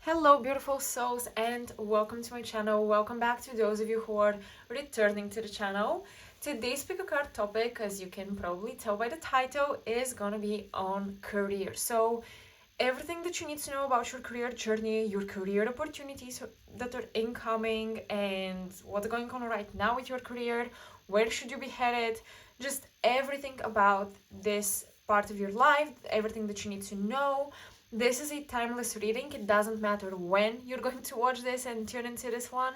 Hello beautiful souls and welcome to my channel. Welcome back to those of you who are returning to the channel. Today's pick a card topic, as you can probably tell by the title, is gonna be on career. So everything that you need to know about your career journey, your career opportunities that are incoming, and what's going on right now with your career, where should you be headed, just everything about this part of your life, everything that you need to know. This is a timeless reading. It doesn't matter when you're going to watch this and tune into this one.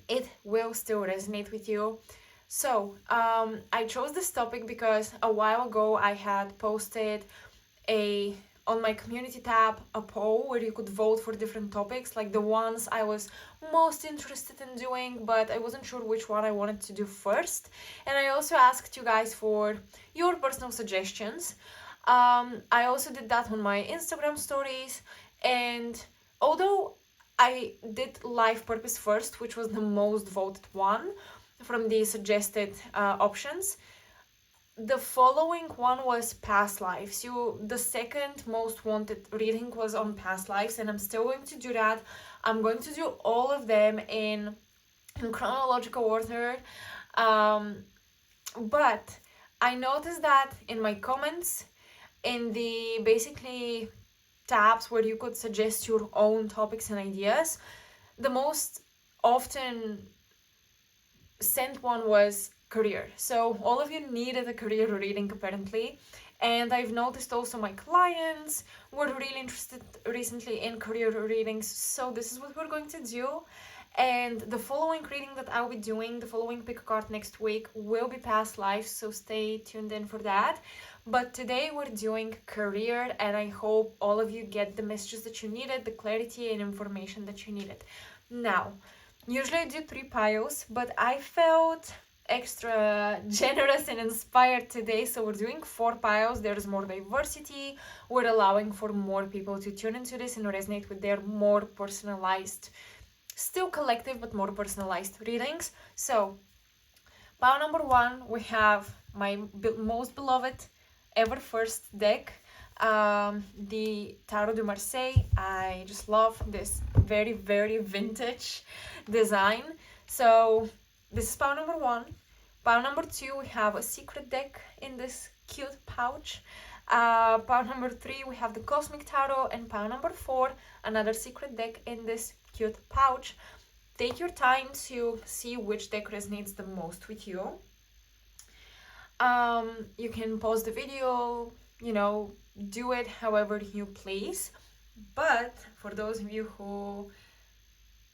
It will still resonate with you. So, I chose this topic because a while ago I had posted on my community tab a poll where you could vote for different topics, like the ones I was most interested in doing, but I wasn't sure which one I wanted to do first. And I also asked you guys for your personal suggestions. I also did that on my Instagram stories, and although I did life purpose first, which was the most voted one from the suggested options, the following one was past lives. The second most wanted reading was on past lives, and I'm still going to do that. I'm going to do all of them in chronological order, but I noticed that in my comments, in the basically tabs where you could suggest your own topics and ideas, the most often sent one was career. So all of you needed a career reading apparently, and I've noticed also my clients were really interested recently in career readings, so this is what we're going to do. And the following reading that I'll be doing, the following pick a card next week, will be past lives, so stay tuned in for that. But today we're doing career, and I hope all of you get the messages that you needed, the clarity and information that you needed. Now, usually I do 3 piles, but I felt extra generous and inspired today, so we're doing 4 piles. There's more diversity. We're allowing for more people to tune into this and resonate with their more personalized, still collective but more personalized readings. So pile number 1, we have my most beloved ever first deck, the Tarot de Marseille. I just love this very, very vintage design. So this is pile number 1. Pile number 2, we have a secret deck in this cute pouch. Pile number 3, we have the Cosmic Tarot, and pile number 4, another secret deck in this cute pouch. Take your time to see which deck resonates the most with you. You can pause the video, do it however you please. But for those of you who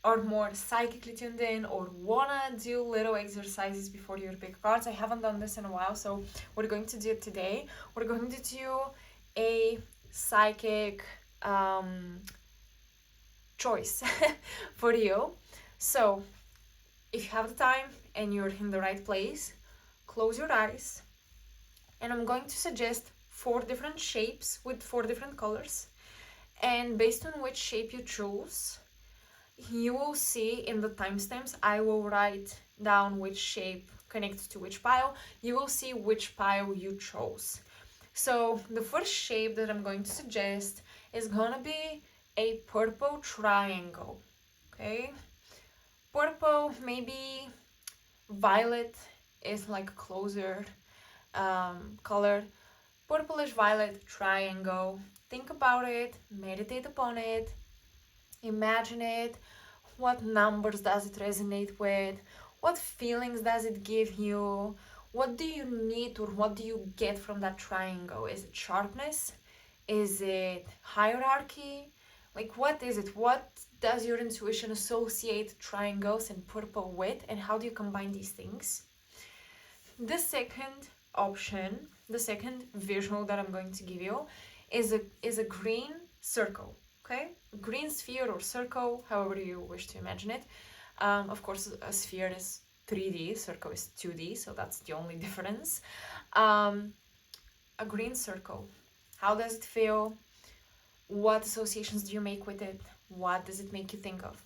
are more psychically tuned in or wanna do little exercises before your pick cards, I haven't done this in a while, so we're going to do it today. We're going to do a psychic choice for you. So if you have the time and you're in the right place, close your eyes, and I'm going to suggest 4 different shapes with 4 different colors, and based on which shape you choose, you will see in the timestamps, I will write down which shape connects to which pile. You will see which pile you chose. So the first shape that I'm going to suggest is gonna be a purple triangle, okay? Purple, maybe violet is like a closer color. Purplish violet triangle. Think about it, meditate upon it, imagine it. What numbers does it resonate with? What feelings does it give you? What do you need, or what do you get from that triangle? Is it sharpness? Is it hierarchy? Like, what is it? What does your intuition associate triangles and purple with, and how do you combine these things? The second option, the second visual that I'm going to give you is a green circle, okay? A green sphere or circle, however you wish to imagine it. Of course, a sphere is 3D, circle is 2D, so that's the only difference. A green circle, how does it feel? What associations do you make with it? What does it make you think of?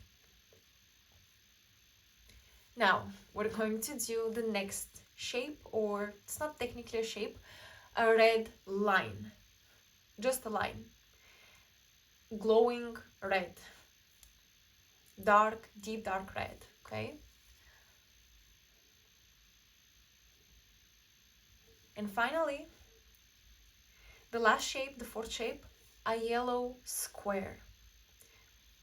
Now, we're going to do the next shape, or it's not technically a shape, a red line. Just a line. glowing red. Dark, deep dark red, okay? And finally, the last shape, the fourth shape, a yellow square.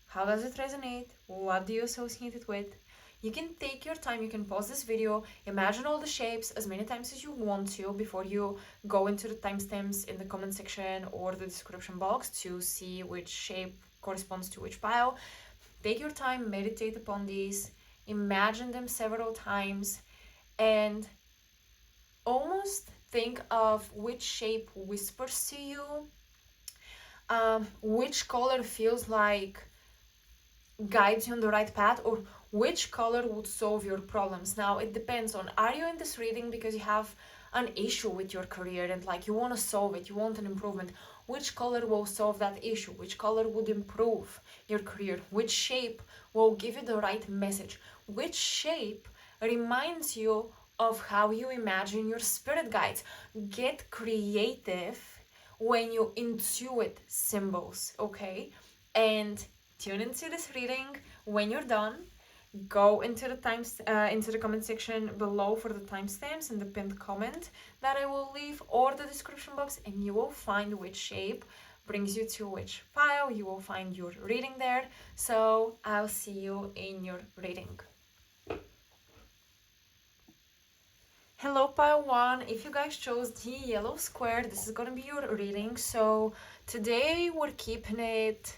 How does it resonate? What do you associate it with? You can take your time, you can pause this video, imagine all the shapes as many times as you want to before you go into the timestamps in the comment section or the description box to see which shape corresponds to which pile. Take your time, meditate upon these, imagine them several times, and almost think of which shape whispers to you, which color feels like guides you on the right path, or which color would solve your problems. Now it depends on, are you in this reading because you have an issue with your career and like you want to solve it, you want an improvement? Which color will solve that issue? Which color would improve your career? Which shape will give you the right message? Which shape reminds you of how you imagine your spirit guides? Get creative when you intuit symbols, okay? And tune into this reading. When you're done, go into the comment section below for the timestamps and the pinned comment that I will leave, or the description box, and you will find which shape brings you to which pile. You will find your reading there. So I'll see you in your reading. Hello pile 1, if you guys chose the yellow square, this is gonna be your reading. So today we're keeping it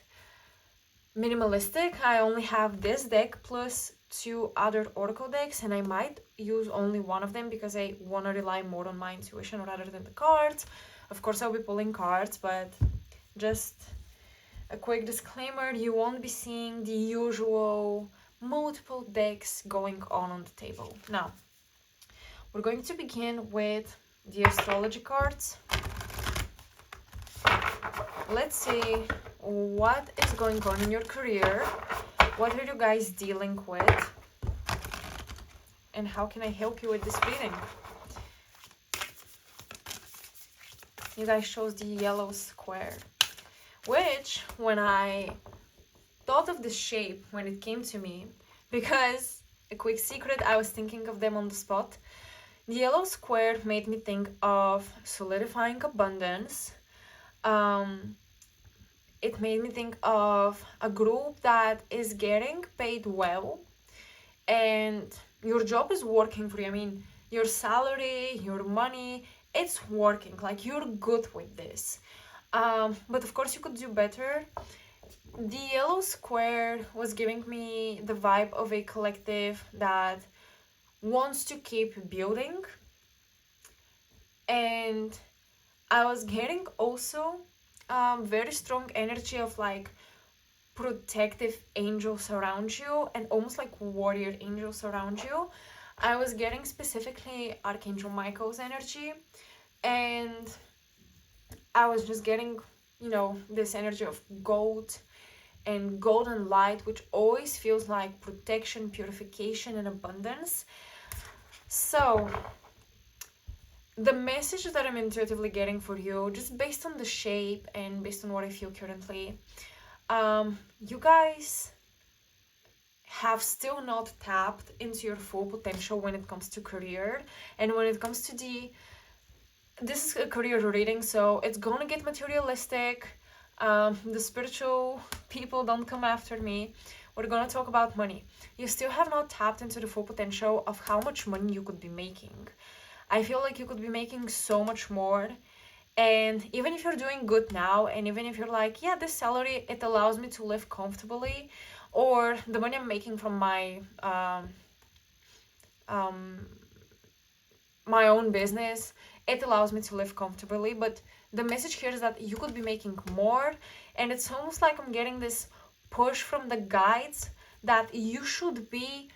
minimalistic. I only have this deck plus 2 other oracle decks, and I might use only one of them because I want to rely more on my intuition rather than the cards. Of course I'll be pulling cards, but just a quick disclaimer, you won't be seeing the usual multiple decks going on the table. Now we're going to begin with the astrology cards. Let's see what is going on in your career. What are you guys dealing with? And how can I help you with this reading? You guys chose the yellow square, which when I thought of the shape when it came to me, because a quick secret, I was thinking of them on the spot. The yellow square made me think of solidifying abundance. It made me think of a group that is getting paid well and your job is working for you. I mean, your salary, your money, it's working. Like, you're good with this. But of course you could do better. The yellow square was giving me the vibe of a collective that wants to keep building, and I was getting also very strong energy of like protective angels around you and almost like warrior angels around you. I was getting specifically Archangel Michael's energy, and I was just getting, you know, this energy of gold and golden light, which always feels like protection, purification, and abundance. So the message that I'm intuitively getting for you, just based on the shape and based on what I feel currently, you guys have still not tapped into your full potential when it comes to career, and when it comes to this is a career reading, so it's gonna get materialistic. The spiritual people, don't come after me. We're gonna talk about money. You still have not tapped into the full potential of how much money you could be making. I feel like you could be making so much more. And even if you're doing good now, and even if you're like, yeah, this salary, it allows me to live comfortably, or the money I'm making from my my own business, it allows me to live comfortably. But the message here is that you could be making more, and it's almost like I'm getting this push from the guides that you should be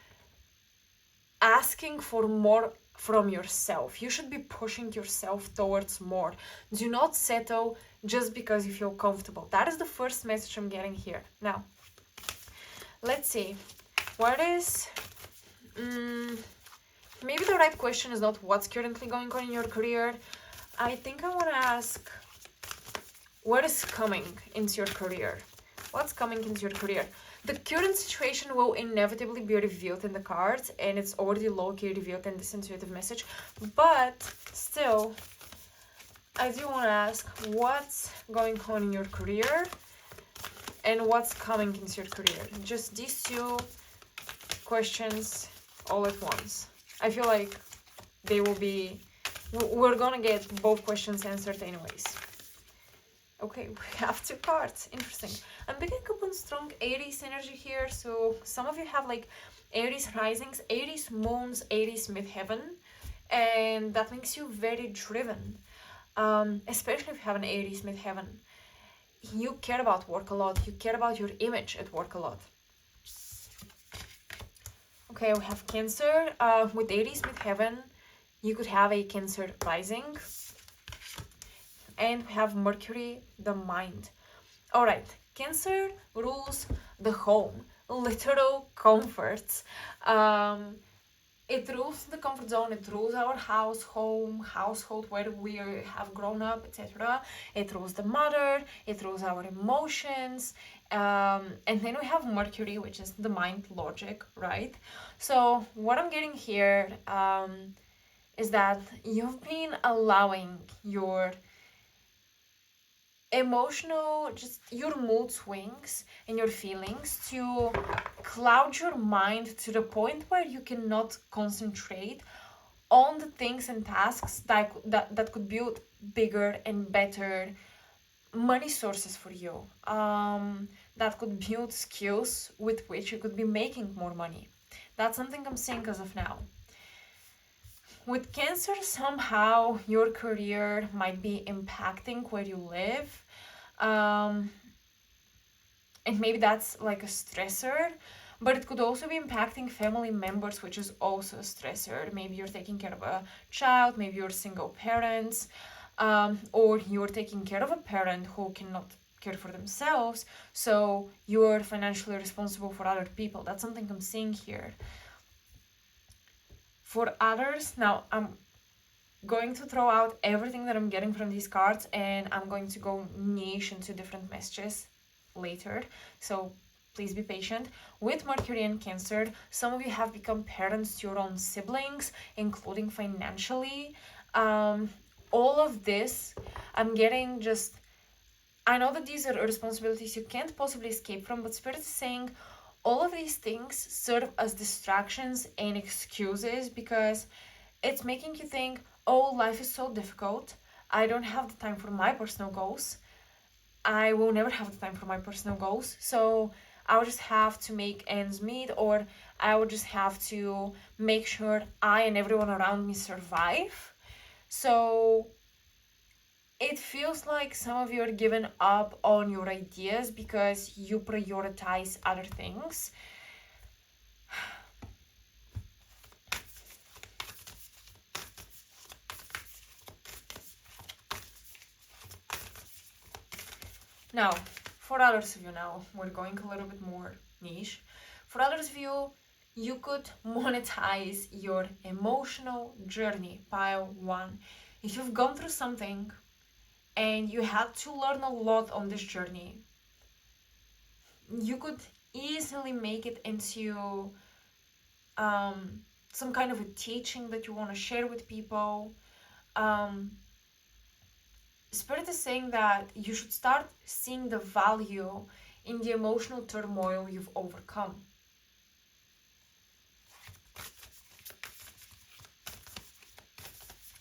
asking for more from yourself. You should be pushing yourself towards more. Do not settle just because you feel comfortable. That is the first message I'm getting here. Now, let's see. What is... maybe the right question is not what's currently going on in your career. I think I want to ask, what is coming into your career? What's coming into your career? The current situation will inevitably be revealed in the cards, and it's already low-key revealed in this intuitive message. But still, I do want to ask, what's going on in your career and what's coming into your career? Just these two questions all at once. I feel like they will be, we're gonna get both questions answered anyways. Okay, we have two cards. Interesting. I'm picking up on strong Aries energy here. So some of you have like Aries risings, Aries moons, Aries midheaven, and that makes you very driven. Especially if you have an Aries midheaven. You care about work a lot. You care about your image at work a lot. Okay, we have Cancer. With Aries midheaven, you could have a Cancer rising. And we have Mercury, the mind. All right, Cancer rules the home, literal comforts. It rules the comfort zone. It rules our house, home, household where we have grown up, etc. It rules the mother. It rules our emotions. And then we have Mercury, which is the mind, logic, right? So what I'm getting here is that you've been allowing your emotional, just your mood swings and your feelings to cloud your mind to the point where you cannot concentrate on the things and tasks that could build bigger and better money sources for you, that could build skills with which you could be making more money. That's something I'm seeing as of now. With Cancer, somehow your career might be impacting where you live. And maybe that's like a stressor, but it could also be impacting family members, which is also a stressor. Maybe you're taking care of a child, maybe you're single parents, or you're taking care of a parent who cannot care for themselves, so you're financially responsible for other people. That's something I'm seeing here. For others, now I'm going to throw out everything that I'm getting from these cards, and I'm going to go niche into different messages later, so please be patient. With Mercury and Cancer, some of you have become parents to your own siblings, including financially. All of this, I'm getting just, I know that these are responsibilities you can't possibly escape from, but Spirit is saying all of these things serve as distractions and excuses because it's making you think, oh, life is so difficult. I don't have the time for my personal goals. I will never have the time for my personal goals. So I will just have to make ends meet, or I will just have to make sure I and everyone around me survive. So it feels like some of you are giving up on your ideas because you prioritize other things. Now, for others of you, now we're going a little bit more niche. For others of you, you could monetize your emotional journey, pile one. If you've gone through something and you had to learn a lot on this journey, you could easily make it into some kind of a teaching that you want to share with people. Spirit is saying that you should start seeing the value in the emotional turmoil you've overcome.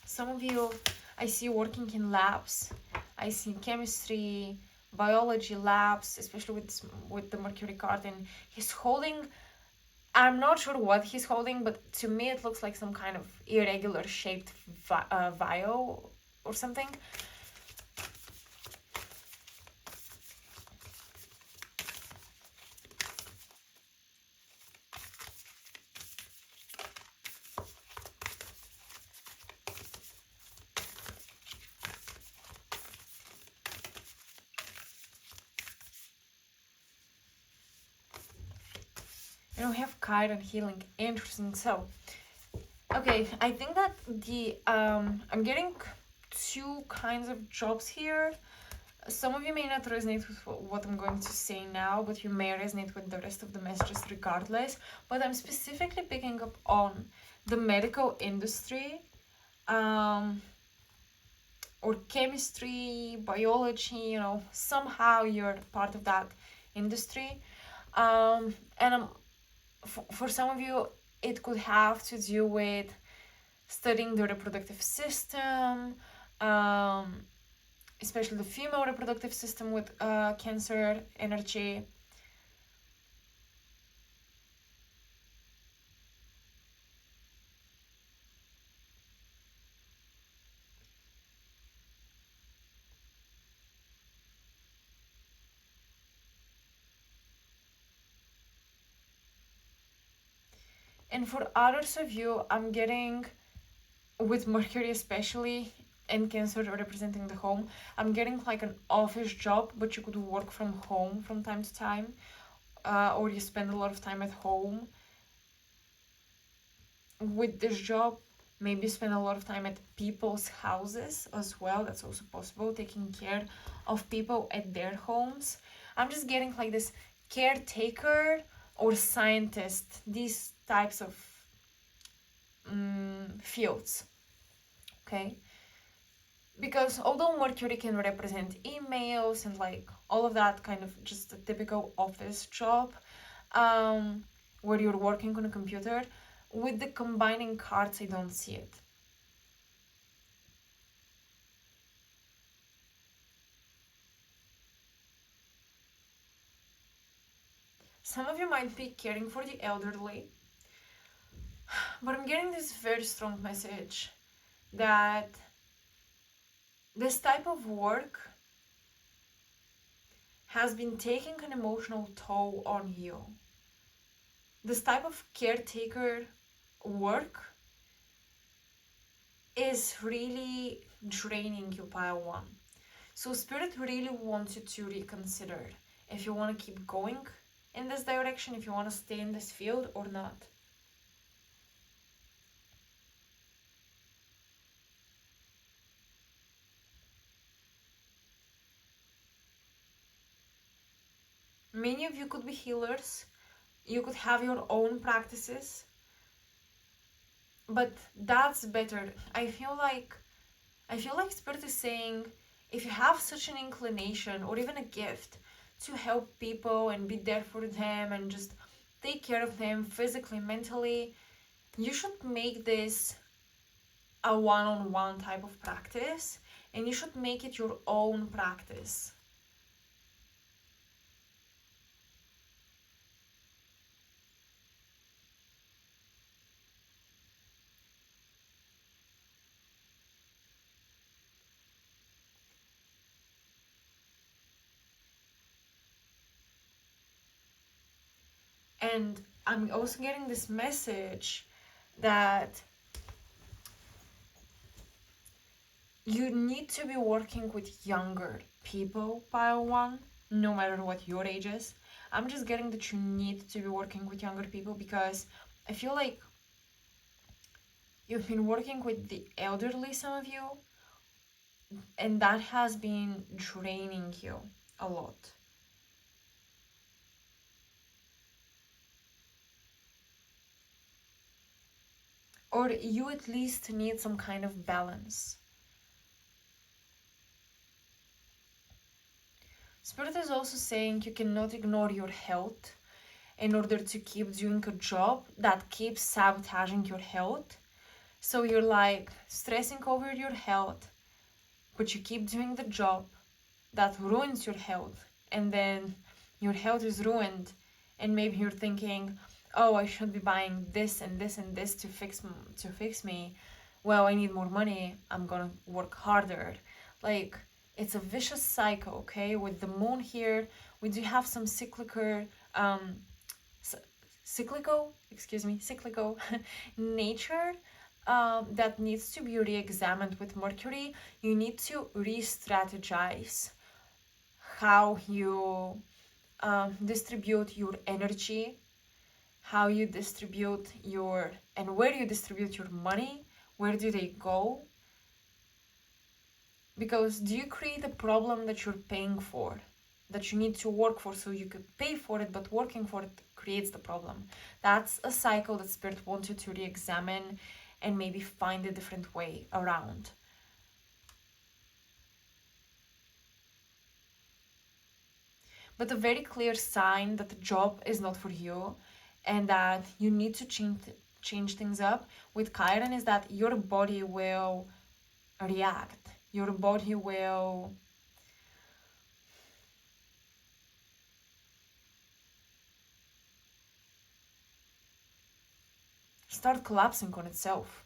Some of you, I see working in labs. I see chemistry, biology labs, especially with the Mercury card, and he's holding, I'm not sure what he's holding, but to me it looks like some kind of irregular shaped vial or something. And we have Chiron healing. Interesting. So, okay, I think that the I'm getting two kinds of jobs here. Some of you may not resonate with what I'm going to say now, but you may resonate with the rest of the messages regardless. But I'm specifically picking up on the medical industry, or chemistry, biology, somehow you're part of that industry. And for some of you, it could have to do with studying the reproductive system, especially the female reproductive system with Cancer energy. And for others of you, I'm getting, with Mercury especially, and Cancer representing the home, I'm getting like an office job, but you could work from home from time to time, or you spend a lot of time at home. With this job, maybe spend a lot of time at people's houses as well. That's also possible, taking care of people at their homes. I'm just getting like this caretaker or scientist, these types of fields. Okay, because although Mercury can represent emails and like all of that, kind of just a typical office job, where you're working on a computer, with the combining cards I don't see it. Some of you might be caring for the elderly, but I'm getting this very strong message that this type of work has been taking an emotional toll on you. This type of caretaker work is really draining you, pile one. So Spirit really wants you to reconsider if you want to keep going in this direction, if you want to stay in this field or not. Many of you could be healers, you could have your own practices, but that's better. I feel like Spirit is saying, if you have such an inclination or even a gift to help people and be there for them and just take care of them physically, mentally, you should make this a one-on-one type of practice, and you should make it your own practice. And I'm also getting this message that you need to be working with younger people, pile one, no matter what your age is. I'm just getting that you need to be working with younger people because I feel like you've been working with the elderly, some of you, and that has been draining you a lot. Or you at least need some kind of balance. Spirit is also saying you cannot ignore your health in order to keep doing a job that keeps sabotaging your health. So you're like stressing over your health, but you keep doing the job that ruins your health, and then your health is ruined, and maybe you're thinking, oh, I should be buying this and this and this to fix me. Well, I need more money, I'm gonna work harder. Like, it's a vicious cycle. Okay, with the moon here, we do have some cyclical nature that needs to be re-examined. With Mercury, you need to re-strategize how you distribute your energy, how you distribute your, and where you distribute your money, where do they go? Because do you create a problem that you're paying for, that you need to work for so you could pay for it, but working for it creates the problem? That's a cycle that Spirit wants you to re-examine and maybe find a different way around. But a very clear sign that the job is not for you and that you need to change things up with Chiron is that your body will react. Your body will start collapsing on itself.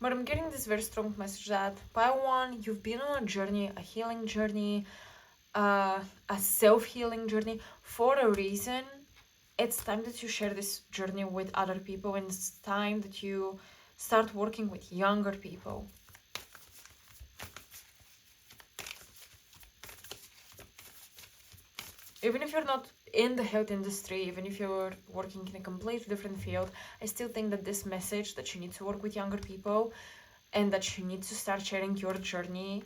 But I'm getting this very strong message that pile one, you've been on a journey, a healing journey, a self-healing journey for a reason. It's time that you share this journey with other people, and it's time that you start working with younger people. Even if you're not in the health industry, even if you're working in a completely different field, I still think that this message that you need to work with younger people and that you need to start sharing your journey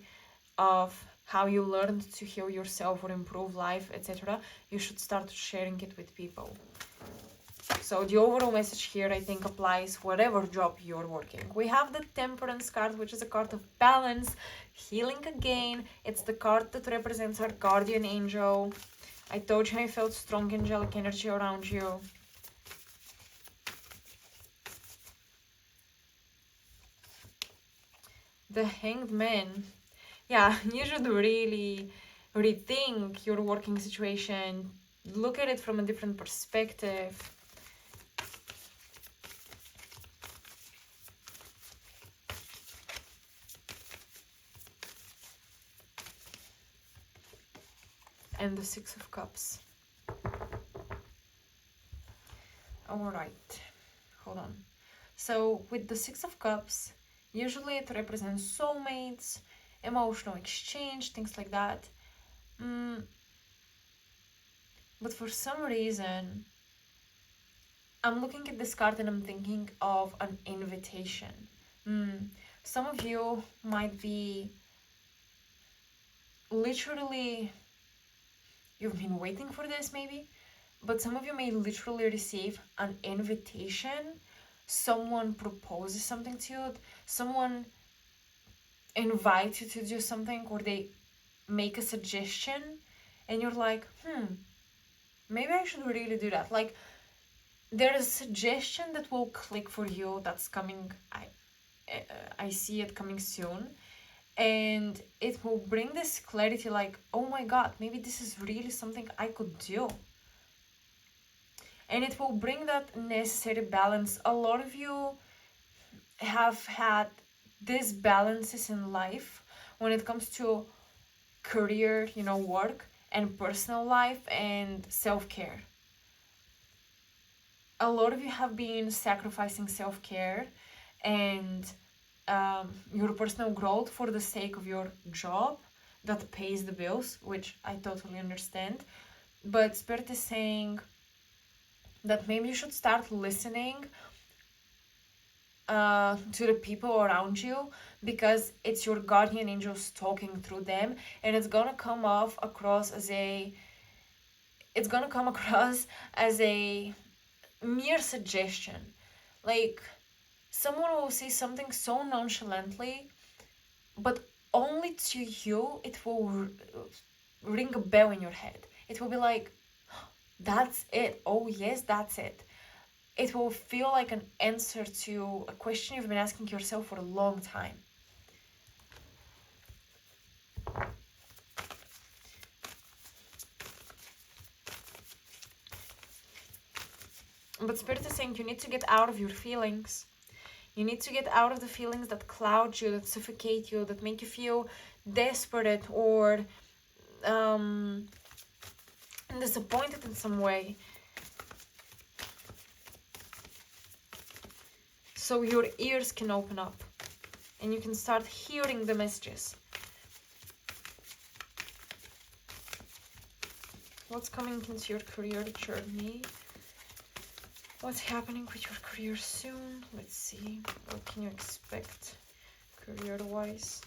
of how you learned to heal yourself or improve life, etc., you should start sharing it with people. So the overall message here, I think, applies whatever job you're working. We have the Temperance card, which is a card of balance, healing again. It's the card that represents our guardian angel. I told you I felt strong angelic energy around you. The Hanged Man. Yeah, you should really rethink your working situation. Look at it from a different perspective. And the Six of Cups. Alright, hold on. So with the Six of Cups, usually it represents soulmates, emotional exchange, things like that. But for some reason, I'm looking at this card and I'm thinking of an invitation. Some of you might be literally, you've been waiting for this maybe, but some of you may literally receive an invitation. Someone proposes something to you, someone invites you to do something, or they make a suggestion and you're like, maybe I should really do that. Like, there is a suggestion that will click for you that's coming. I see it coming soon, and it will bring this clarity like, oh my god, maybe this is really something I could do. And it will bring that necessary balance. A lot of you have had disbalances in life when it comes to career, work, and personal life and self-care. A lot of you have been sacrificing self-care and your personal growth for the sake of your job that pays the bills, which I totally understand. But Spirit is saying that maybe you should start listening to the people around you, because it's your guardian angels talking through them, and it's gonna come across as a mere suggestion. Like, someone will say something so nonchalantly, but only to you it will ring a bell in your head. It will be like, that's it. Oh yes, that's it. It will feel like an answer to a question you've been asking yourself for a long time. But Spirit is saying you need to get out of your feelings. You need to get out of the feelings that cloud you, that suffocate you, that make you feel desperate or disappointed in some way. So your ears can open up and you can start hearing the messages. What's coming into your career journey? What's happening with your career soon? Let's see. What can you expect career-wise?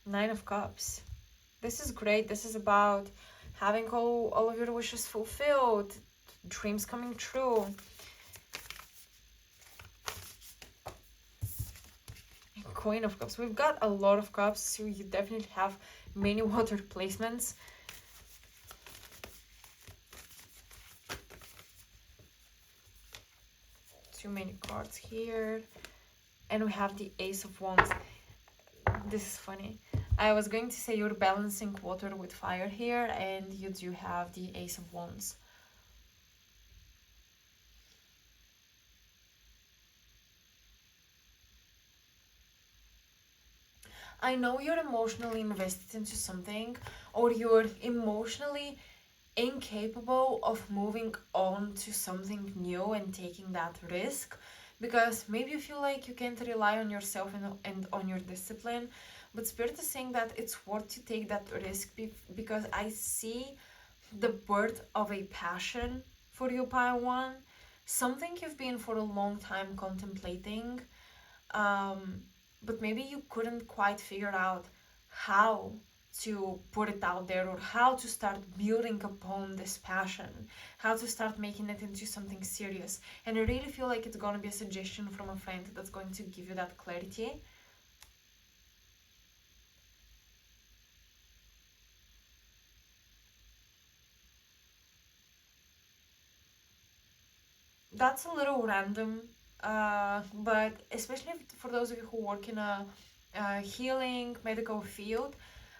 Nine of Cups. This is great. This is about having all of your wishes fulfilled, dreams coming true. Queen of Cups. We've got a lot of cups, so you definitely have many water placements. Too many cards here. And we have the Ace of Wands. This is funny. I was going to say you're balancing water with fire here, and you do have the Ace of Wands. I know you're emotionally invested into something, or you're emotionally incapable of moving on to something new and taking that risk, because maybe you feel like you can't rely on yourself and on your discipline. But Spirit is saying that it's worth to take that risk because I see the birth of a passion for you, Pile One. Something you've been for a long time contemplating, but maybe you couldn't quite figure out how to put it out there, or how to start building upon this passion, how to start making it into something serious. And I really feel like it's going to be a suggestion from a friend that's going to give you that clarity. That's a little random, but especially for those of you who work in a healing medical field,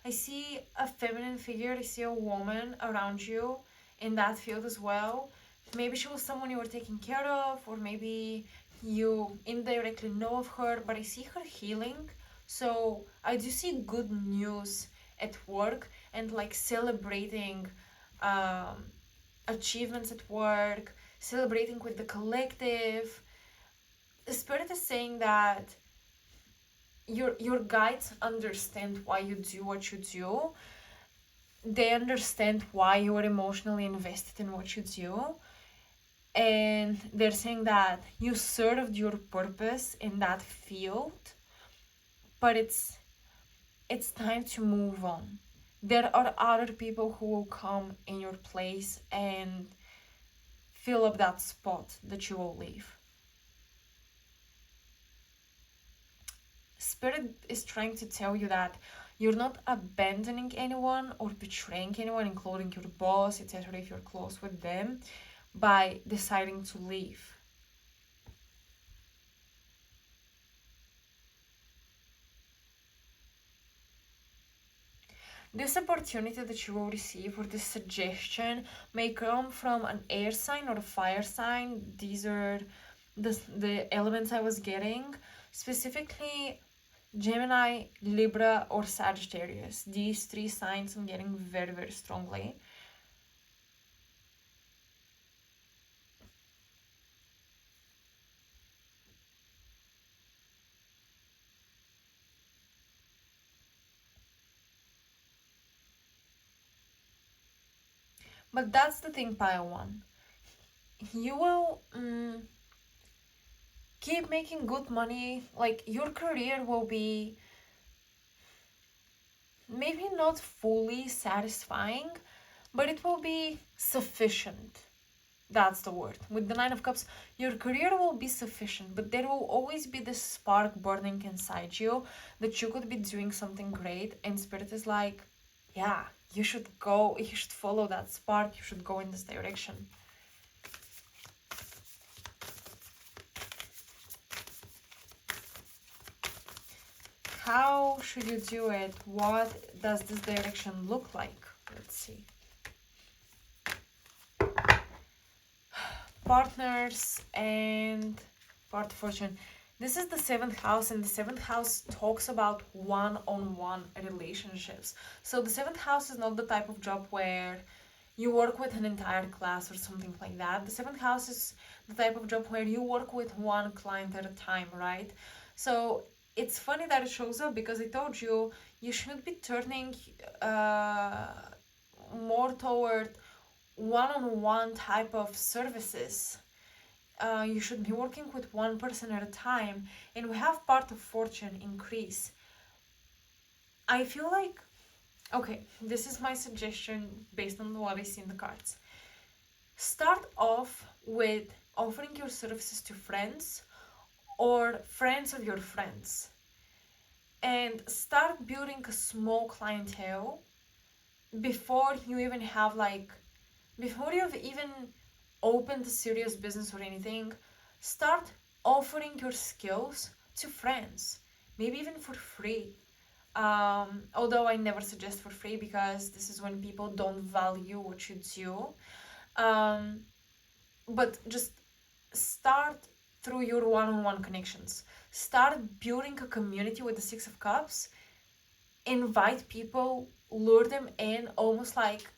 I see a feminine figure, I see a woman around you in that field as well. Maybe she was someone you were taking care of, or maybe you indirectly know of her, but I see her healing. So I do see good news at work, and like celebrating achievements at work, celebrating with the collective. The Spirit is saying that your guides understand why you do what you do. They understand why you are emotionally invested in what you do. And they're saying that you served your purpose in that field, but it's time to move on. There are other people who will come in your place and fill up that spot that you will leave. Spirit is trying to tell you that you're not abandoning anyone or betraying anyone, including your boss, etc., if you're close with them, by deciding to leave. This opportunity that you will receive, or this suggestion, may come from an air sign or a fire sign. These are the elements I was getting. Specifically, Gemini, Libra, or Sagittarius. These three signs I'm getting very, very strongly. But that's the thing, Pile One. You will keep making good money. Like, your career will be maybe not fully satisfying, but it will be sufficient. That's the word. With the Nine of Cups, your career will be sufficient, but there will always be this spark burning inside you that you could be doing something great, and Spirit is like, yeah, you should go, you should follow that spark, you should go in this direction. How should you do it? What does this direction look like? Let's see. Partners and part fortune. This is the seventh house, and the seventh house talks about one-on-one relationships. So the seventh house is not the type of job where you work with an entire class or something like that. The seventh house is the type of job where you work with one client at a time, right? So it's funny that it shows up because I told you you should be turning more toward one-on-one type of services. You should be working with one person at a time, and we have part of fortune increase. I feel like, okay, this is my suggestion based on what I see in the cards. Start off with offering your services to friends or friends of your friends, and start building a small clientele before you even have like, before you've even opened a serious business or anything. Start offering your skills to friends, maybe even for free. Although I never suggest for free because this is when people don't value what you do. But just start through your one-on-one connections. Start building a community with the Six of Cups. Invite people, lure them in, almost like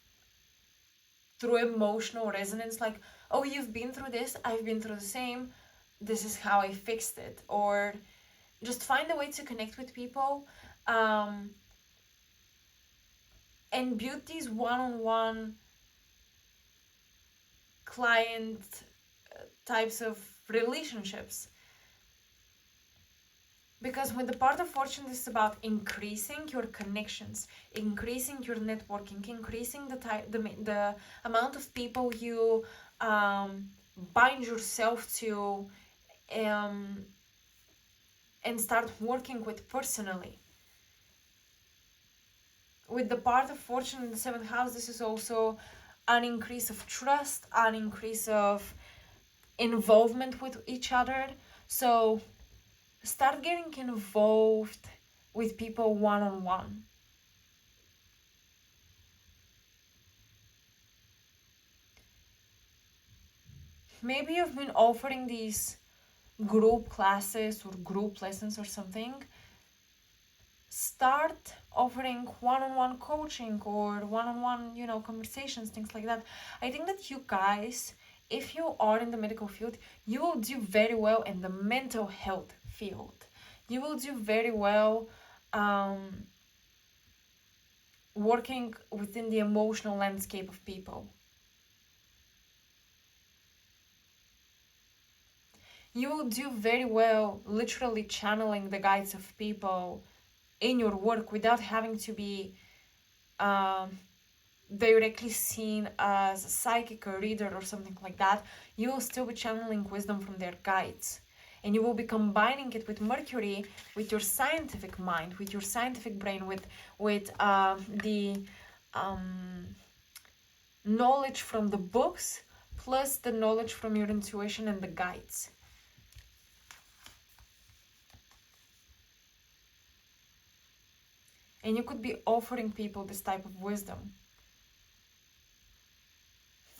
through emotional resonance, like, oh, you've been through this, I've been through the same, this is how I fixed it. Or just find a way to connect with people, and build these one-on-one client types of relationships. Because with the part of fortune, this is about increasing your connections, increasing your networking, increasing the amount of people you bind yourself to, and start working with personally. With the part of fortune in the seventh house, this is also an increase of trust, an increase of involvement with each other. So start getting involved with people one-on-one. Maybe you've been offering these group classes or group lessons or something. Start offering one-on-one coaching or one-on-one, conversations, things like that. I think that you guys, if you are in the medical field, you will do very well in the mental health field. You will do very well working within the emotional landscape of people. You will do very well literally channeling the guides of people in your work without having to be directly seen as a psychic or reader or something like that. You will still be channeling wisdom from their guides, and you will be combining it with Mercury, with your scientific mind, with your scientific brain, with the knowledge from the books, plus the knowledge from your intuition and the guides. And you could be offering people this type of wisdom.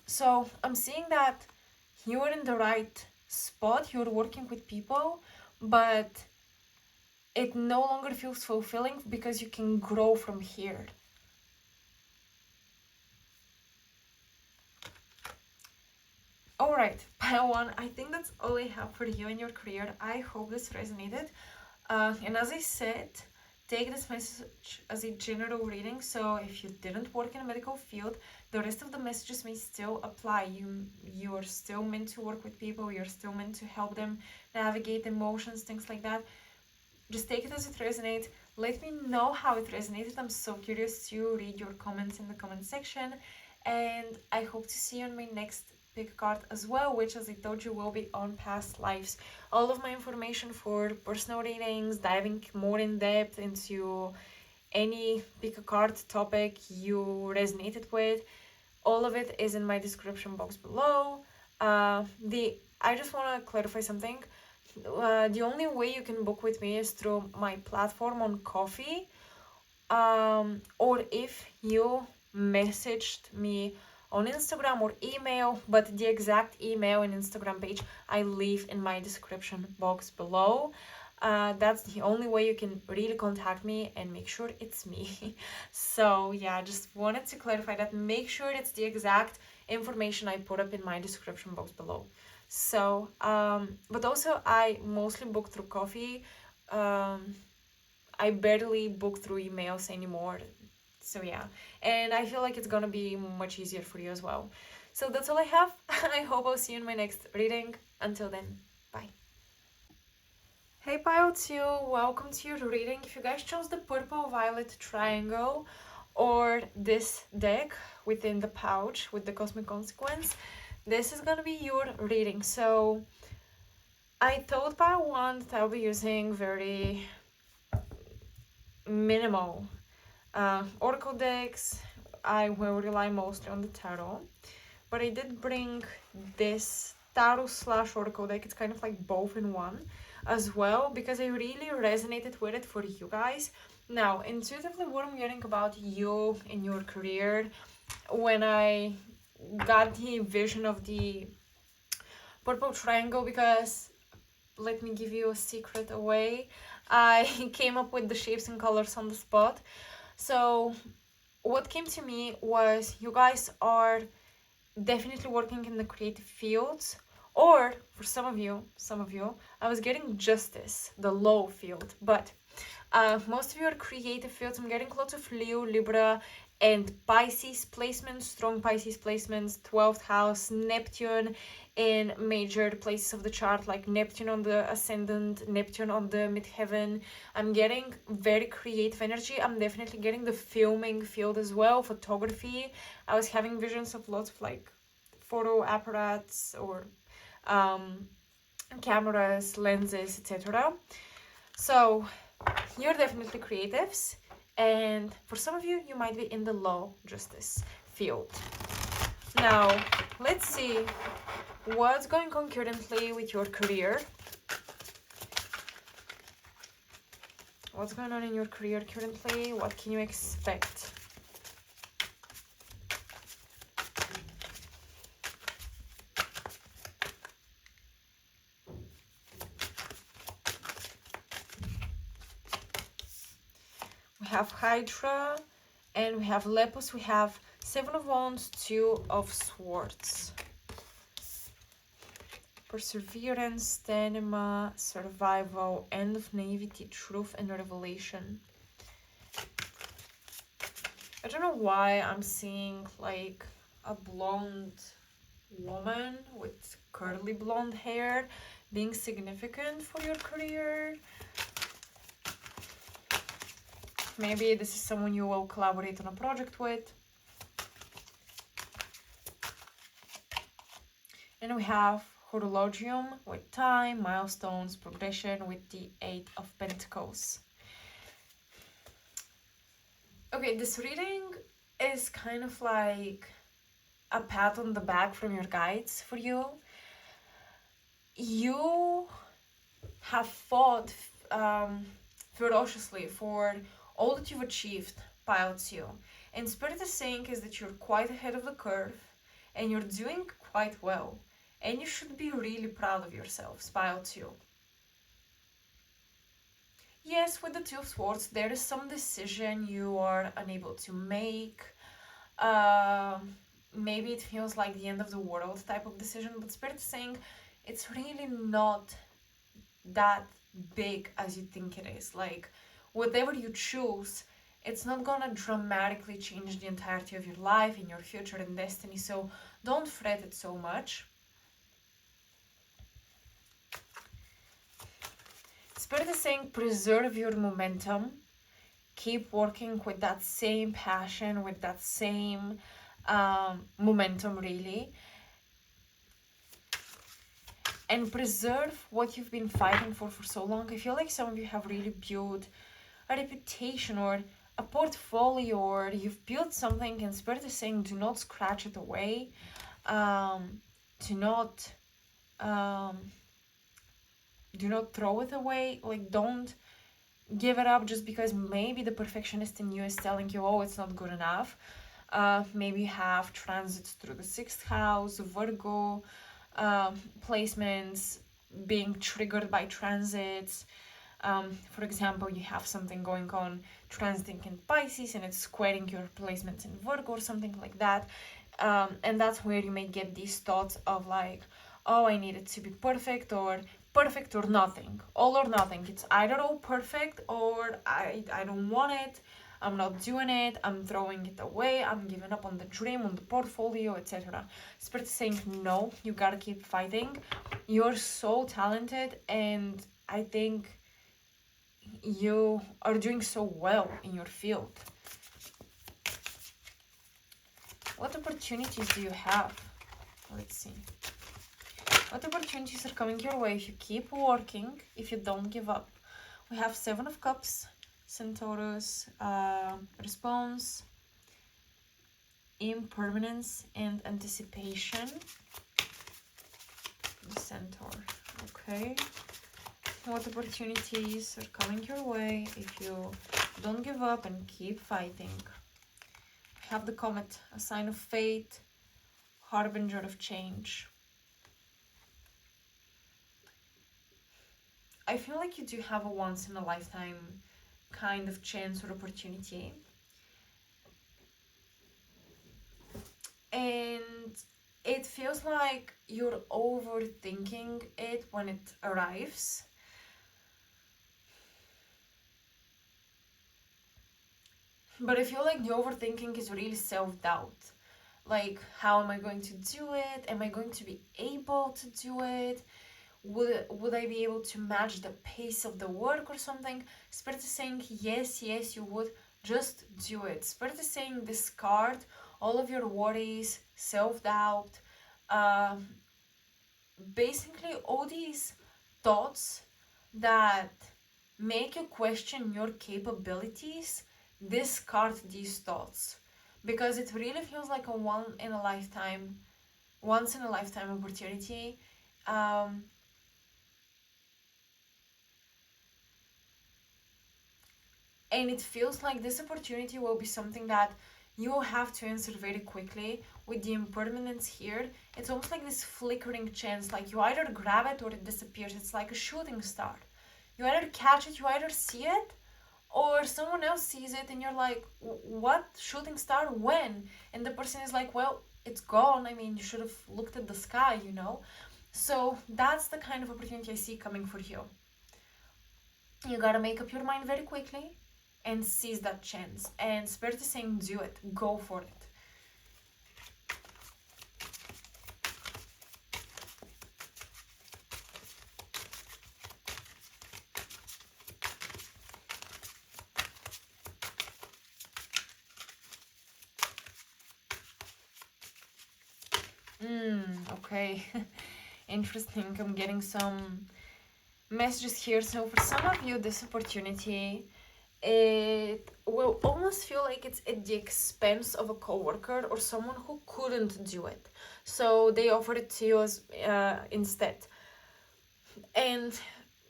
So I'm seeing that you're in the right spot, you're working with people, but it no longer feels fulfilling because you can grow from here. Alright, pile one, I think that's all I have for you in your career. I hope this resonated. And as I said, take this message as a general reading. So if you didn't work in a medical field, the rest of the messages may still apply. You are still meant to work with people. You're still meant to help them navigate emotions, things like that. Just take it as it resonates. Let me know how it resonated. I'm so curious to read your comments in the comment section. And I hope to see you on my next pick a card as well, which, as I told you, will be on past lives. All of my information for personal readings, diving more in depth into any pick a card topic you resonated with, all of it is in my description box below. I just want to clarify something. The only way you can book with me is through my platform on Coffee, or if you messaged me on Instagram or email, but the exact email and Instagram page I leave in my description box below. That's the only way you can really contact me and make sure it's me. So yeah, just wanted to clarify that. Make sure it's the exact information I put up in my description box below. So, but also I mostly book through coffee. I barely book through emails anymore. So yeah, and I feel like it's gonna be much easier for you as well. So that's all I have. I hope I'll see you in my next reading. Until then, bye. Hey Pile 2, welcome to your reading. If you guys chose the purple violet triangle or this deck within the pouch with the cosmic consequence, this is gonna be your reading. So I thought Pile 1 that I'll be using very minimal oracle decks. I will rely mostly on the tarot, but I did bring this tarot slash oracle deck. It's kind of like both in one as well, because I really resonated with it for you guys. Now, intuitively, what I'm getting about you in your career, when I got the vision of the purple triangle, because let me give you a secret away, I came up with the shapes and colors on the spot. So what came to me was you guys are definitely working in the creative fields, or for some of you, I was getting justice, the low field, but most of your creative fields, I'm getting lots of Leo, Libra, and Pisces placements, strong Pisces placements, 12th house, Neptune in major places of the chart, like Neptune on the ascendant, Neptune on the midheaven. I'm getting very creative energy. I'm definitely getting the filming field as well, photography. I was having visions of lots of like photo apparatus or cameras, lenses, etc. So you're definitely creatives, and for some of you, you might be in the law justice field. Now, let's see what's going on currently with your career. What's going on in your career currently? What can you expect? We have Hydra, and we have Lepus. We have Seven of Wands, Two of Swords. Perseverance, stamina, survival, end of naivety, truth, and revelation. I don't know why I'm seeing like a blonde woman with curly blonde hair being significant for your career. Maybe this is someone you will collaborate on a project with. And we have Horologium with time, milestones, progression with the Eight of Pentacles. Okay, this reading is kind of like a pat on the back from your guides for you. You have fought ferociously for all that you've achieved, Pile 2. And Spirit is saying is that you're quite ahead of the curve and you're doing quite well. And you should be really proud of yourself, Pile 2. Yes, with the Two of Swords, there is some decision you are unable to make. Maybe it feels like the end of the world type of decision, but Spirit is saying it's really not that big as you think it is. Like, whatever you choose, it's not gonna dramatically change the entirety of your life and your future and destiny, so don't fret it so much. Spirit is saying preserve your momentum, keep working with that same passion, with that same momentum really, and preserve what you've been fighting for so long. I feel like some of you have really built a reputation or a portfolio, or you've built something, and Spirit is saying do not scratch it away, do not throw it away. Like, don't give it up just because maybe the perfectionist in you is telling you, oh, it's not good enough. Maybe you have transits through the 6th house, Virgo, placements being triggered by transits. For example, you have something going on transiting in Pisces and it's squaring your placements in Virgo or something like that. And that's where you may get these thoughts of like, oh, I need it to be perfect or nothing, all or nothing. It's either all perfect or I don't want it, I'm not doing it, I'm throwing it away, I'm giving up on the dream, on the portfolio, etc. Spirit is saying, no, you gotta keep fighting. You're so talented, and I think you are doing so well in your field. What opportunities do you have? Let's see. What opportunities are coming your way if you keep working, if you don't give up? We have 7 of Cups, Centaurus, response, impermanence, and anticipation. The Centaur. Okay. What opportunities are coming your way if you don't give up and keep fighting? We have the Comet, a sign of fate, harbinger of change. I feel like you do have a once in a lifetime kind of chance or opportunity. And it feels like you're overthinking it when it arrives. But I feel like the overthinking is really self-doubt. Like, how am I going to do it? Am I going to be able to do it? Would I be able to match the pace of the work or something? Spirit is saying, yes, you would. Just do it. Spirit is saying, discard all of your worries, self-doubt, basically all these thoughts that make you question your capabilities. Discard these thoughts, because it really feels like a once in a lifetime opportunity. And it feels like this opportunity will be something that you will have to answer very quickly. With the impermanence here, it's almost like this flickering chance, like you either grab it or it disappears. It's like a shooting star. You either catch it, you either see it, or someone else sees it and you're like, what? Shooting star? When? And the person is like, well, it's gone. I mean, you should have looked at the sky, you know? So that's the kind of opportunity I see coming for you. You gotta make up your mind very quickly and seize that chance. And Spirit is saying, do it. Go for it. Okay. Interesting. I'm getting some messages here. So for some of you, this opportunity, it will almost feel like it's at the expense of a coworker or someone who couldn't do it. So they offer it to you as, instead. And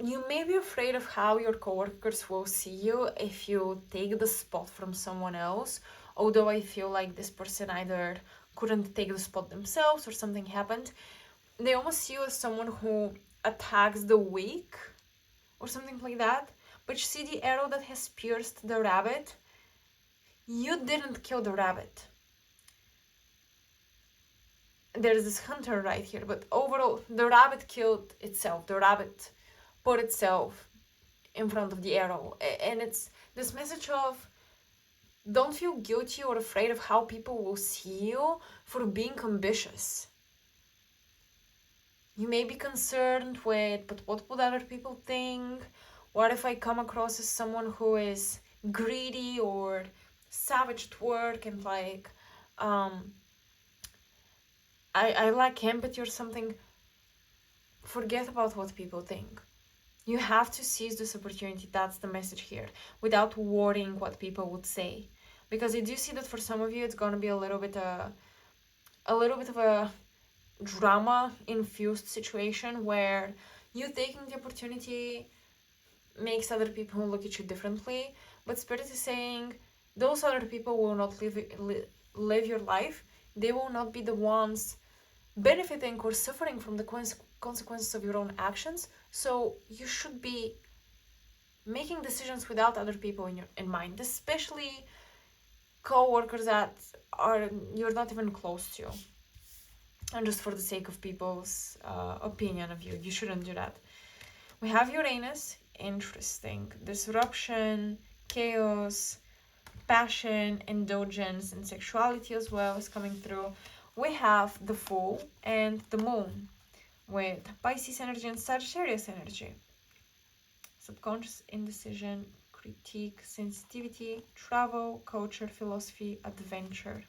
you may be afraid of how your coworkers will see you if you take the spot from someone else. Although I feel like this person either couldn't take the spot themselves or something happened. They almost see you as someone who attacks the weak or something like that. But you see the arrow that has pierced the rabbit? You didn't kill the rabbit. There's this hunter right here, but overall, the rabbit killed itself. The rabbit put itself in front of the arrow. And it's this message of, don't feel guilty or afraid of how people will see you for being ambitious. You may be concerned with, but what would other people think? What if I come across as someone who is greedy or savage at work and like, I lack empathy or something? Forget about what people think. You have to seize this opportunity. That's the message here, without worrying what people would say. Because I do see that for some of you, it's gonna be a little bit of a drama-infused situation where you taking the opportunity makes other people look at you differently. But Spirit is saying those other people will not live your life, they will not be the ones benefiting or suffering from the consequences of your own actions. So you should be making decisions without other people in mind, especially co-workers that are you're not even close to, and just for the sake of people's opinion of you. You shouldn't do that. We have Uranus, interesting. Disruption, chaos, passion, indulgence, and sexuality as well is coming through. We have the Fool and the Moon with Pisces energy and Sagittarius energy. Subconscious, indecision, critique, sensitivity, travel, culture, philosophy, adventure.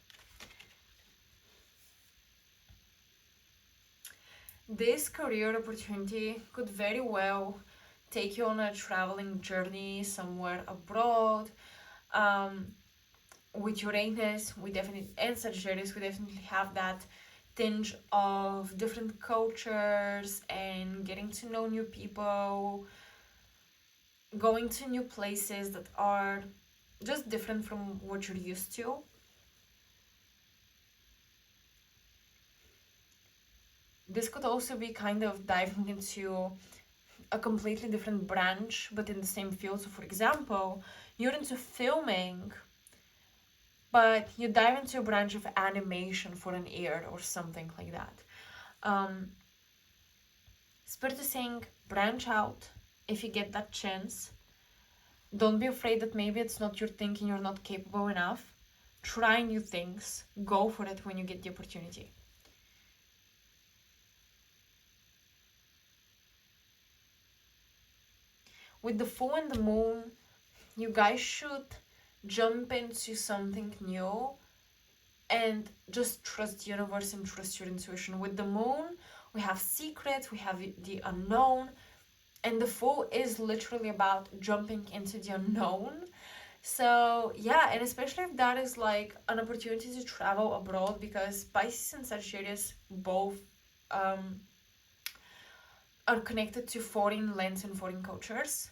This career opportunity could very well take you on a traveling journey somewhere abroad. With Uranus, we definitely, and Sagittarius, we definitely have that tinge of different cultures and getting to know new people, going to new places that are just different from what you're used to. This could also be kind of diving into a completely different branch, but in the same field. So, for example, you're into filming, but you dive into a branch of animation for an year or something like that. Spirit is saying, branch out if you get that chance. Don't be afraid that maybe it's not your thing and you're not capable enough. Try new things. Go for it when you get the opportunity. With the Fool and the Moon, you guys should jump into something new and just trust the universe and trust your intuition. With the Moon, we have secrets, we have the unknown, and the Fool is literally about jumping into the unknown. So yeah, and especially if that is like an opportunity to travel abroad, because Pisces and Sagittarius both are connected to foreign lands and foreign cultures.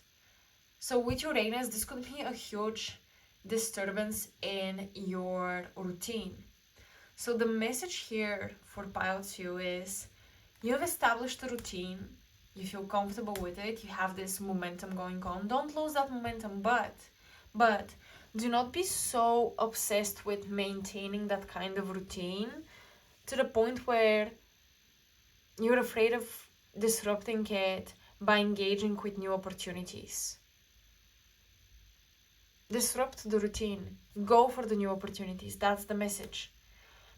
So with Uranus, this could be a huge disturbance in your routine. So the message here for Pile 2 is you have established a routine, you feel comfortable with it, you have this momentum going on. Don't lose that momentum, but do not be so obsessed with maintaining that kind of routine to the point where you're afraid of disrupting it by engaging with new opportunities. Disrupt the routine. Go for the new opportunities. That's the message.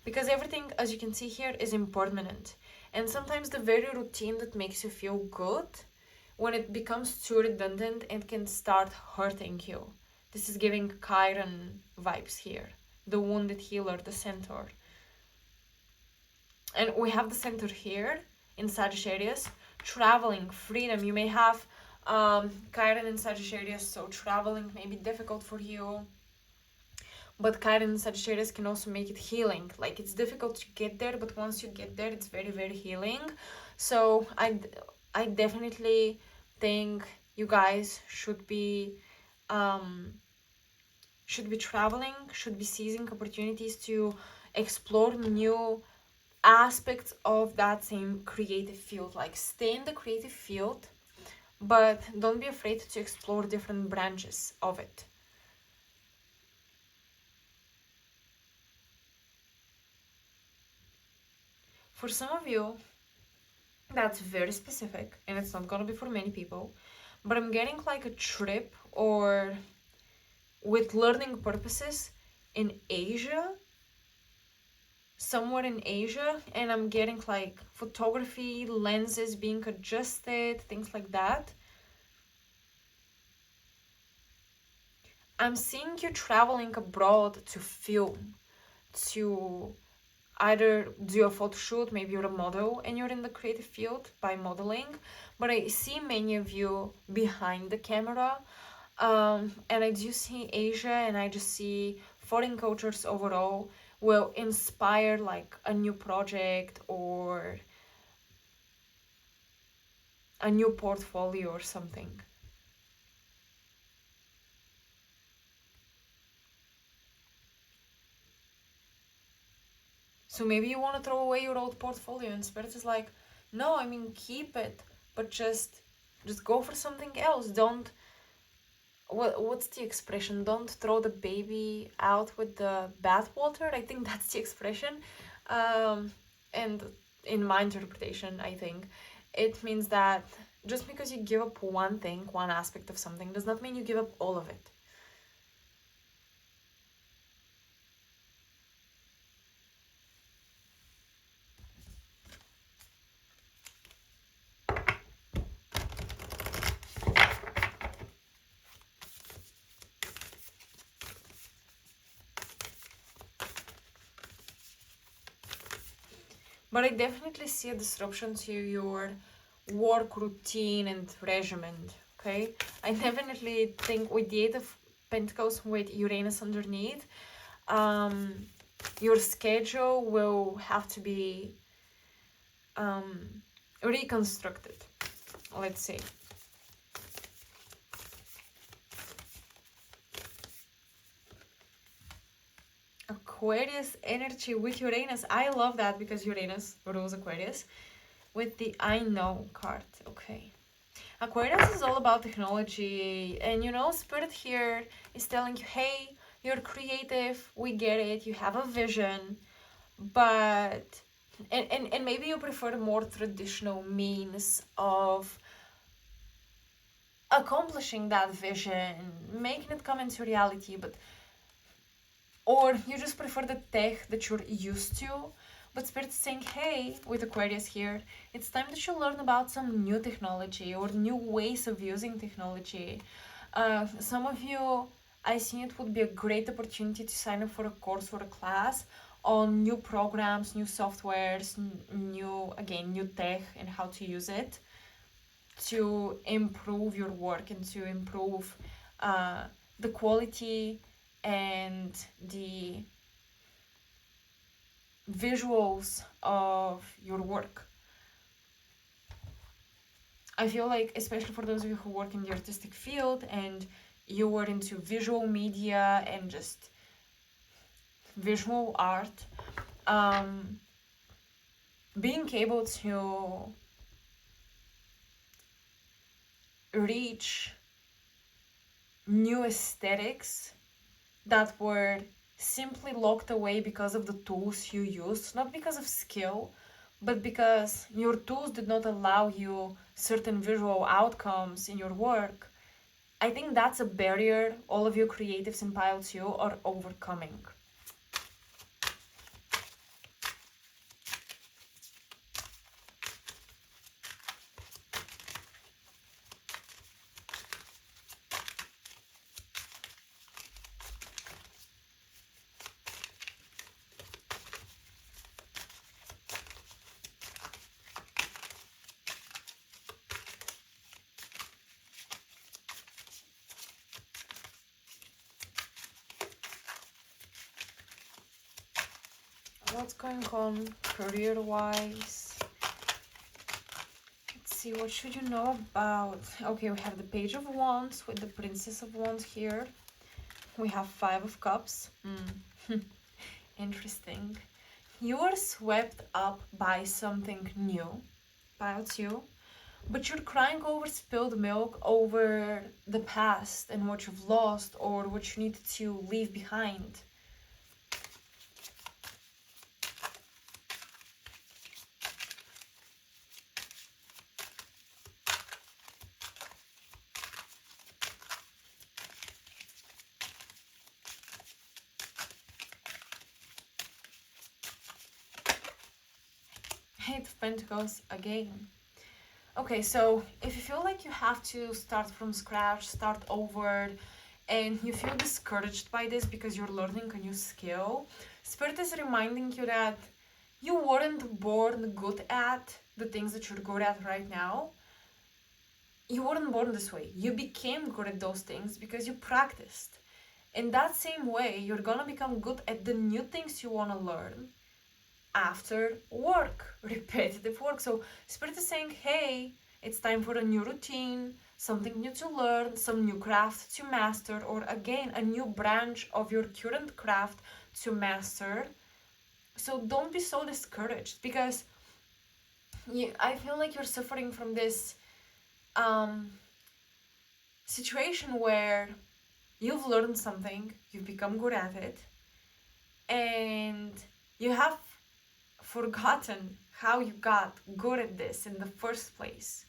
Because everything, as you can see here, is impermanent. And sometimes the very routine that makes you feel good, when it becomes too redundant, it can start hurting you. This is giving Chiron vibes here. The wounded healer, the centaur. And we have the centaur here in Sagittarius. Traveling, freedom. You may have Chiron in Sagittarius, so traveling may be difficult for you. But Chiron in Sagittarius can also make it healing. Like, it's difficult to get there, but once you get there, it's very, very healing. So I definitely think you guys should be traveling, should be seizing opportunities to explore new aspects of that same creative field. Like, stay in the creative field, but don't be afraid to explore different branches of it. For some of you, that's very specific, and it's not gonna be for many people, but I'm getting like a trip or with learning purposes in Asia, somewhere in Asia, and I'm getting like photography, lenses being adjusted, things like that. I'm seeing you traveling abroad to film, to either do a photo shoot, maybe you're a model and you're in the creative field by modeling, but I see many of you behind the camera, and I do see Asia, and I just see foreign cultures overall will inspire like a new project or a new portfolio or something. So maybe you want to throw away your old portfolio, and Spirit is like, no, I mean, keep it, but just go for something else. Don't, what's the expression? Don't throw the baby out with the bathwater. I think that's the expression. And in my interpretation, I think it means that just because you give up one thing, one aspect of something, does not mean you give up all of it. But I definitely see a disruption to your work routine and regimen, okay? I definitely think with the Eight of Pentacles with Uranus underneath, your schedule will have to be reconstructed, let's say. Aquarius energy with Uranus. I love that because Uranus rules Aquarius. With the I know card. Okay. Aquarius is all about technology, and Spirit here is telling you, hey, you're creative, we get it, you have a vision, but and maybe you prefer more traditional means of accomplishing that vision, making it come into reality, but or you just prefer the tech that you're used to. But Spirit's saying, hey, with Aquarius here, it's time that you learn about some new technology or new ways of using technology. Some of you, I think it would be a great opportunity to sign up for a course or a class on new programs, new softwares, new tech and how to use it to improve your work and to improve the quality and the visuals of your work. I feel like, especially for those of you who work in the artistic field and you are into visual media and just visual art, being able to reach new aesthetics that were simply locked away because of the tools you used, not because of skill, but because your tools did not allow you certain visual outcomes in your work. I think that's a barrier all of you creatives in pile 2 are overcoming. What's going on career-wise? Let's see, what should you know about? Okay, we have the Page of Wands with the Princess of Wands here. We have Five of Cups. Interesting. You are swept up by something new, about you, but you're crying over spilled milk, over the past and what you've lost or what you need to leave behind. Eight of Pentacles again. Okay, so if you feel like you have to start from scratch, start over, and you feel discouraged by this because you're learning a new skill, Spirit is reminding you that you weren't born good at the things that you're good at right now. You weren't born this way. You became good at those things because you practiced. In that same way, you're gonna become good at the new things you wanna learn after work, repetitive work. So Spirit is saying, hey, it's time for a new routine, something new to learn, some new craft to master, or again, a new branch of your current craft to master, So don't be so discouraged, because I feel like you're suffering from this situation where you've learned something, you've become good at it, and you have forgotten how you got good at this in the first place.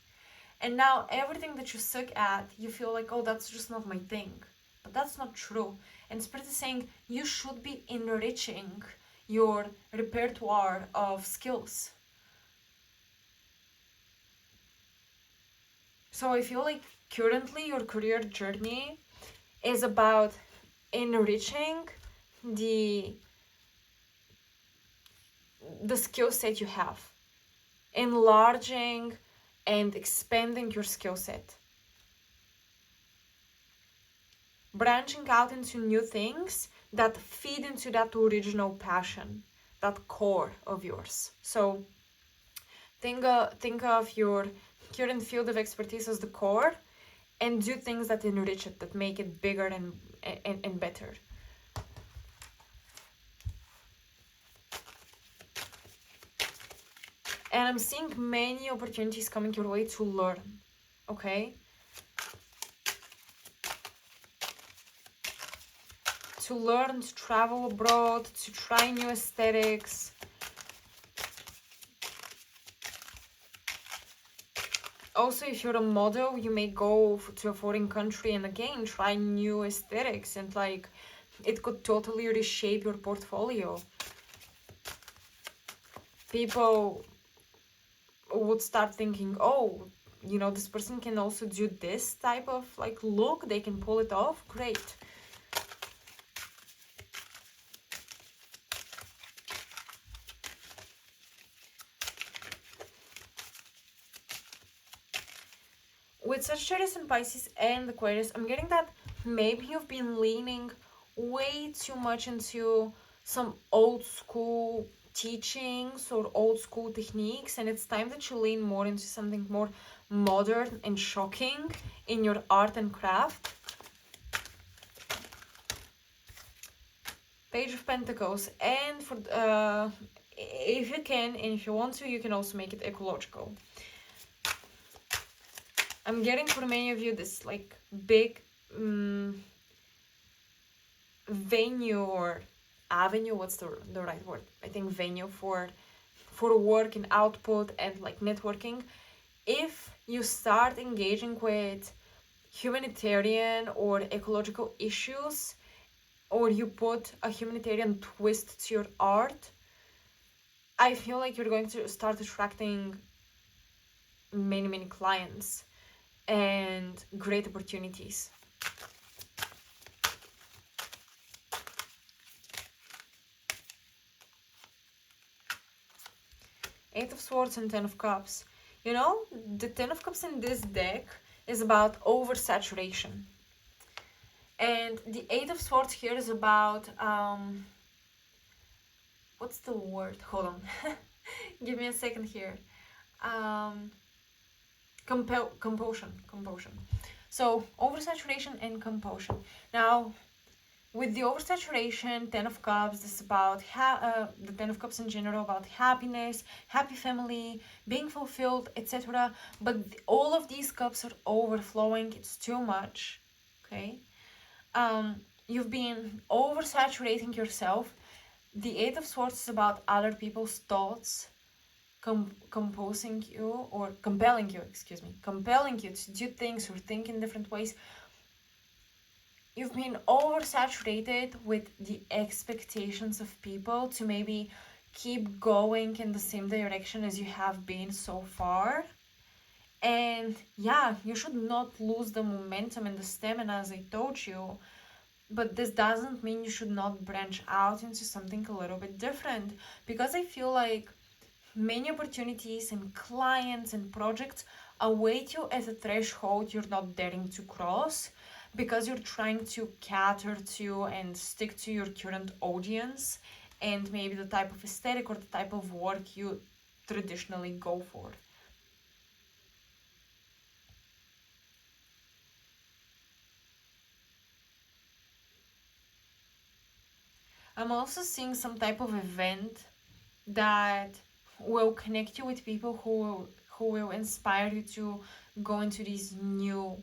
And now everything that you suck at, you feel like, oh, that's just not my thing. But that's not true. And Spirit is saying you should be enriching your repertoire of skills. So I feel like currently your career journey is about enriching the skill set you have, enlarging and expanding your skill set, branching out into new things that feed into that original passion, that core of yours. So think of your current field of expertise as the core, and do things that enrich it, that make it bigger and better. And I'm seeing many opportunities coming your way to learn, okay? To learn, to travel abroad, to try new aesthetics. Also, if you're a model, you may go to a foreign country and again try new aesthetics, and like it could totally reshape your portfolio. People would start thinking, oh, you know, this person can also do this type of like look, they can pull it off, great. With Sagittarius and Pisces and Aquarius, I'm getting that maybe you've been leaning way too much into some old school teachings or old school techniques, and it's time that you lean more into something more modern and shocking in your art and craft. Page of Pentacles, and for if you can and if you want to, you can also make it ecological. I'm getting for many of you this like big venue or avenue, what's the right word? I think venue for work and output and like networking. If you start engaging with humanitarian or ecological issues, or you put a humanitarian twist to your art, I feel like you're going to start attracting many clients and great opportunities. Eight of Swords and Ten of Cups. You know, the Ten of Cups in this deck is about oversaturation. And the Eight of Swords here is about, what's the word? Hold on. Give me a second here. Compulsion. So, oversaturation and compulsion. Now, with the oversaturation, Ten of Cups, this is about the Ten of Cups in general, about happiness, happy family, being fulfilled, etc. But all of these cups are overflowing. It's too much, okay? You've been oversaturating yourself. The Eight of Swords is about other people's thoughts, compelling you to do things or think in different ways. You've been oversaturated with the expectations of people to maybe keep going in the same direction as you have been so far. And yeah, you should not lose the momentum and the stamina, as I told you. But this doesn't mean you should not branch out into something a little bit different. Because I feel like many opportunities and clients and projects await you at a threshold you're not daring to cross, because you're trying to cater to and stick to your current audience and maybe the type of aesthetic or the type of work you traditionally go for. I'm also seeing some type of event that will connect you with people who will inspire you to go into these new,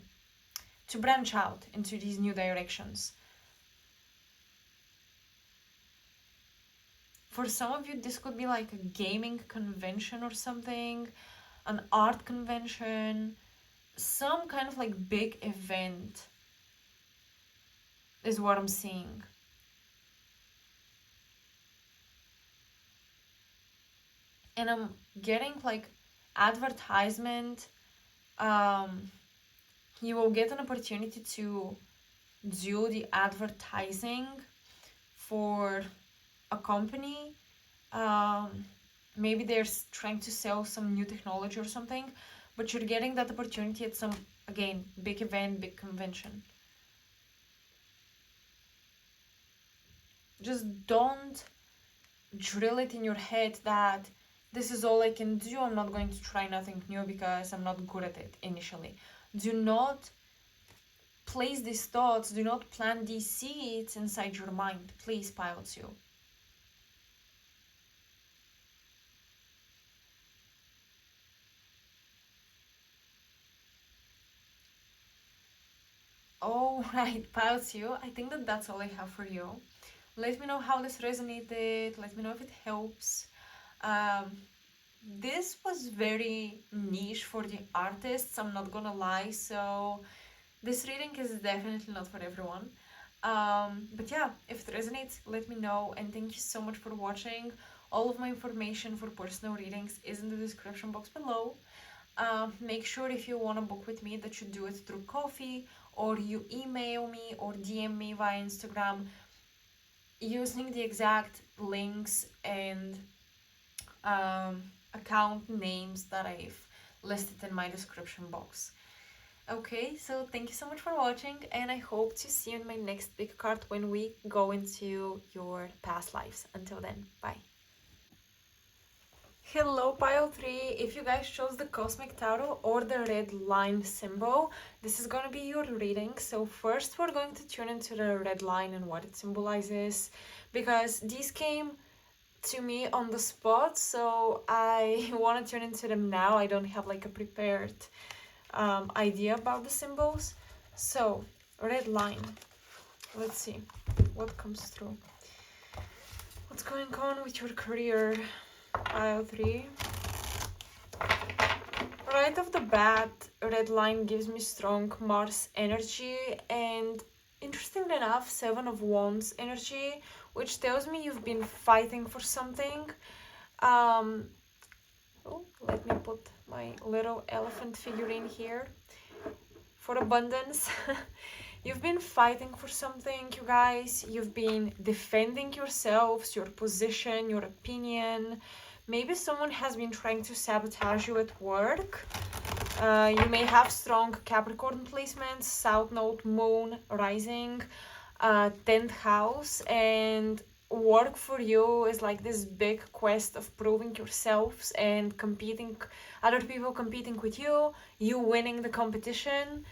to branch out into these new directions. For some of you, this could be like a gaming convention or something, an art convention, some kind of like big event is what I'm seeing. And I'm getting like advertisement. You will get an opportunity to do the advertising for a company. Maybe they're trying to sell some new technology or something, but you're getting that opportunity at some, again, big event, big convention. Just don't drill it in your head that this is all I can do. I'm not going to try nothing new because I'm not good at it initially. Do not place these thoughts, do not plant these seeds inside your mind, please, Pile 2. All right, Pile 2, I think that that's all I have for you. Let me know how this resonated, let me know if it helps. This was very niche for the artists, I'm not gonna lie, so this reading is definitely not for everyone. But yeah, if it resonates, let me know, and thank you so much for watching. All of my information for personal readings is in the description box below. Make sure if you want to book with me that you do it through Coffee, or you email me or DM me via Instagram using the exact links and account names that I've listed in my description box. Okay, so thank you so much for watching, and I hope to see you in my next big card when we go into your past lives. Until then, bye. Hello, Pile 3. If you guys chose the Cosmic Tarot or the red line symbol, this is going to be your reading. So first we're going to tune into the red line and what it symbolizes, because these came to me on the spot, so I want to tune into them now. I don't have like a prepared idea about the symbols. So red line, let's see what comes through. What's going on with your career, Pile 3? Right off the bat, red line gives me strong Mars energy, and interestingly enough, 7 of Wands energy, which tells me you've been fighting for something. Oh, let me put my little elephant figurine here for abundance. You've been fighting for something, you guys. You've been defending yourselves, your position, your opinion. Maybe someone has been trying to sabotage you at work. You may have strong Capricorn placements, South Node, Moon, Rising, 10th house, and work for you is like this big quest of proving yourselves and competing, other people competing with you, you winning the competition.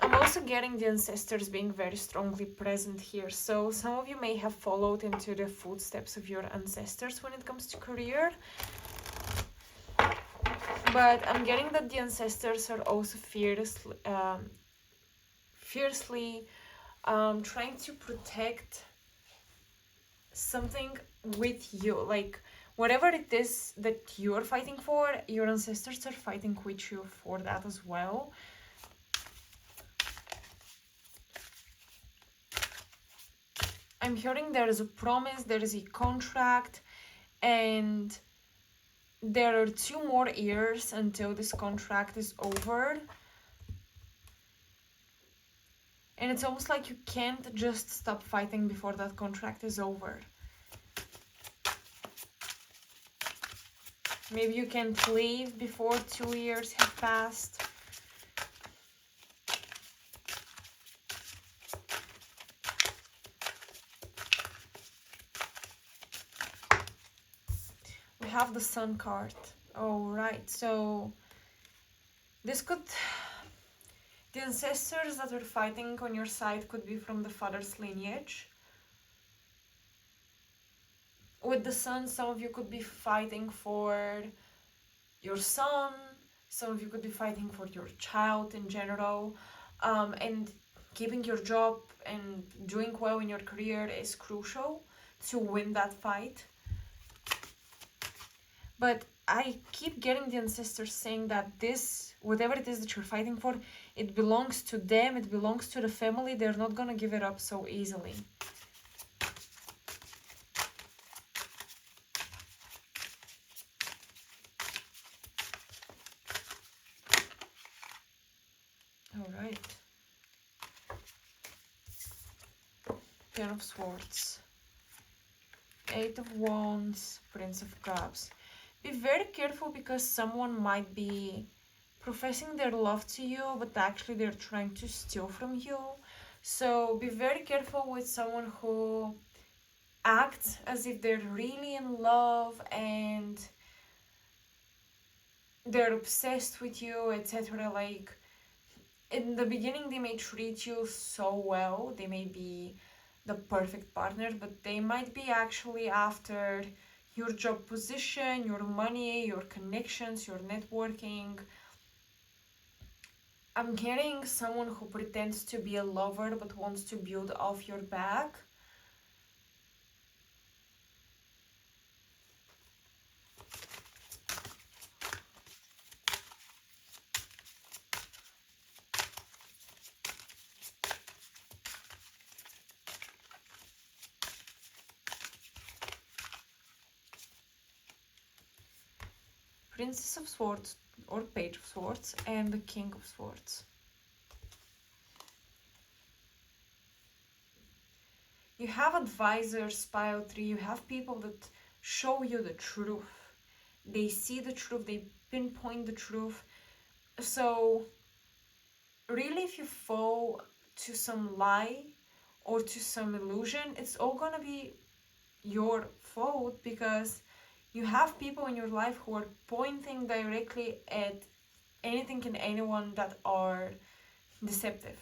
I'm also getting the ancestors being very strongly present here, so some of you may have followed into the footsteps of your ancestors when it comes to career. But I'm getting that the ancestors are also fiercely trying to protect something with you. Like, whatever it is that you're fighting for, your ancestors are fighting with you for that as well. I'm hearing there is a promise, there is a contract, and there are 2 more years until this contract is over. And it's almost like you can't just stop fighting before that contract is over. Maybe you can't leave before 2 years have passed. We have the Sun card. Alright, so this could... The ancestors that are fighting on your side could be from the father's lineage. with the sun, some of you could be fighting for your son, some of you could be fighting for your child in general, and keeping your job and doing well in your career is crucial to win that fight. But I keep getting the ancestors saying that this, whatever it is that you're fighting for, it belongs to them, it belongs to the family. They're not gonna give it up so easily. All right. Ten of Swords, Eight of Wands, Prince of Cups. Be very careful because someone might be professing their love to you, but actually they're trying to steal from you. So be very careful with someone who acts as if they're really in love and they're obsessed with you, etc. Like, in the beginning they may treat you so well, they may be the perfect partner, but they might be actually after your job position, your money, your connections, your networking. I'm getting someone who pretends to be a lover but wants to build off your back. Princess of Swords or Page of Swords and the King of Swords. You have advisors, pile 3, you have people that show you the truth. They see the truth, they pinpoint the truth. So really, if you fall to some lie or to some illusion, it's all gonna be your fault because you have people in your life who are pointing directly at anything and anyone that are deceptive.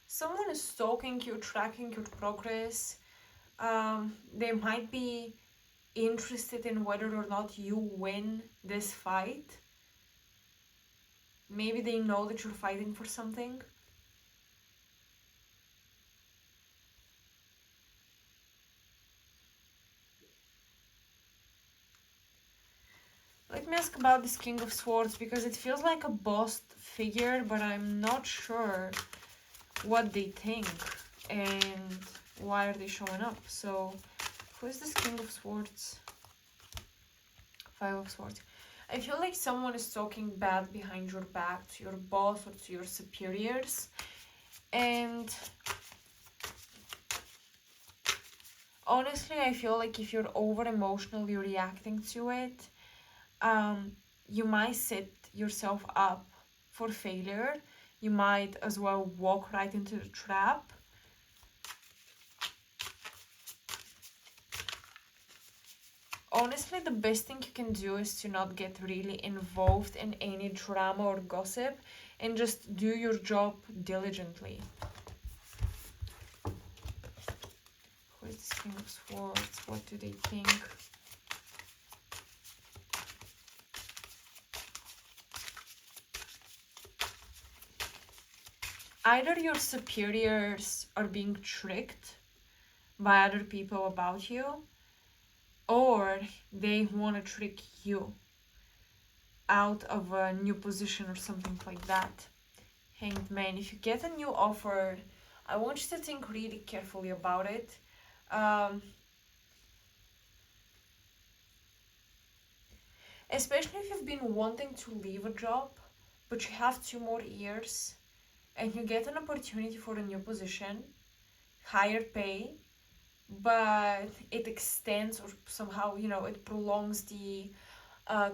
Someone is stalking you, tracking your progress. They might be interested in whether or not you win this fight. Maybe they know that you're fighting for something. Let me ask about this King of Swords because it feels like a boss figure, but I'm not sure what they think and why are they showing up. So, who is this King of Swords? Five of Swords. I feel like someone is talking bad behind your back to your boss or to your superiors. And honestly, I feel like if you're over emotionally reacting to it, you might set yourself up for failure. You might as well walk right into the trap. Honestly, the best thing you can do is to not get really involved in any drama or gossip and just do your job diligently. Who is this King of Swords? What do they think? Either your superiors are being tricked by other people about you, or they want to trick you out of a new position or something like that. Hanged Man, if you get a new offer, I want you to think really carefully about it. Especially if you've been wanting to leave a job, but you have 2 more years and you get an opportunity for a new position, higher pay, but it extends or somehow, it prolongs the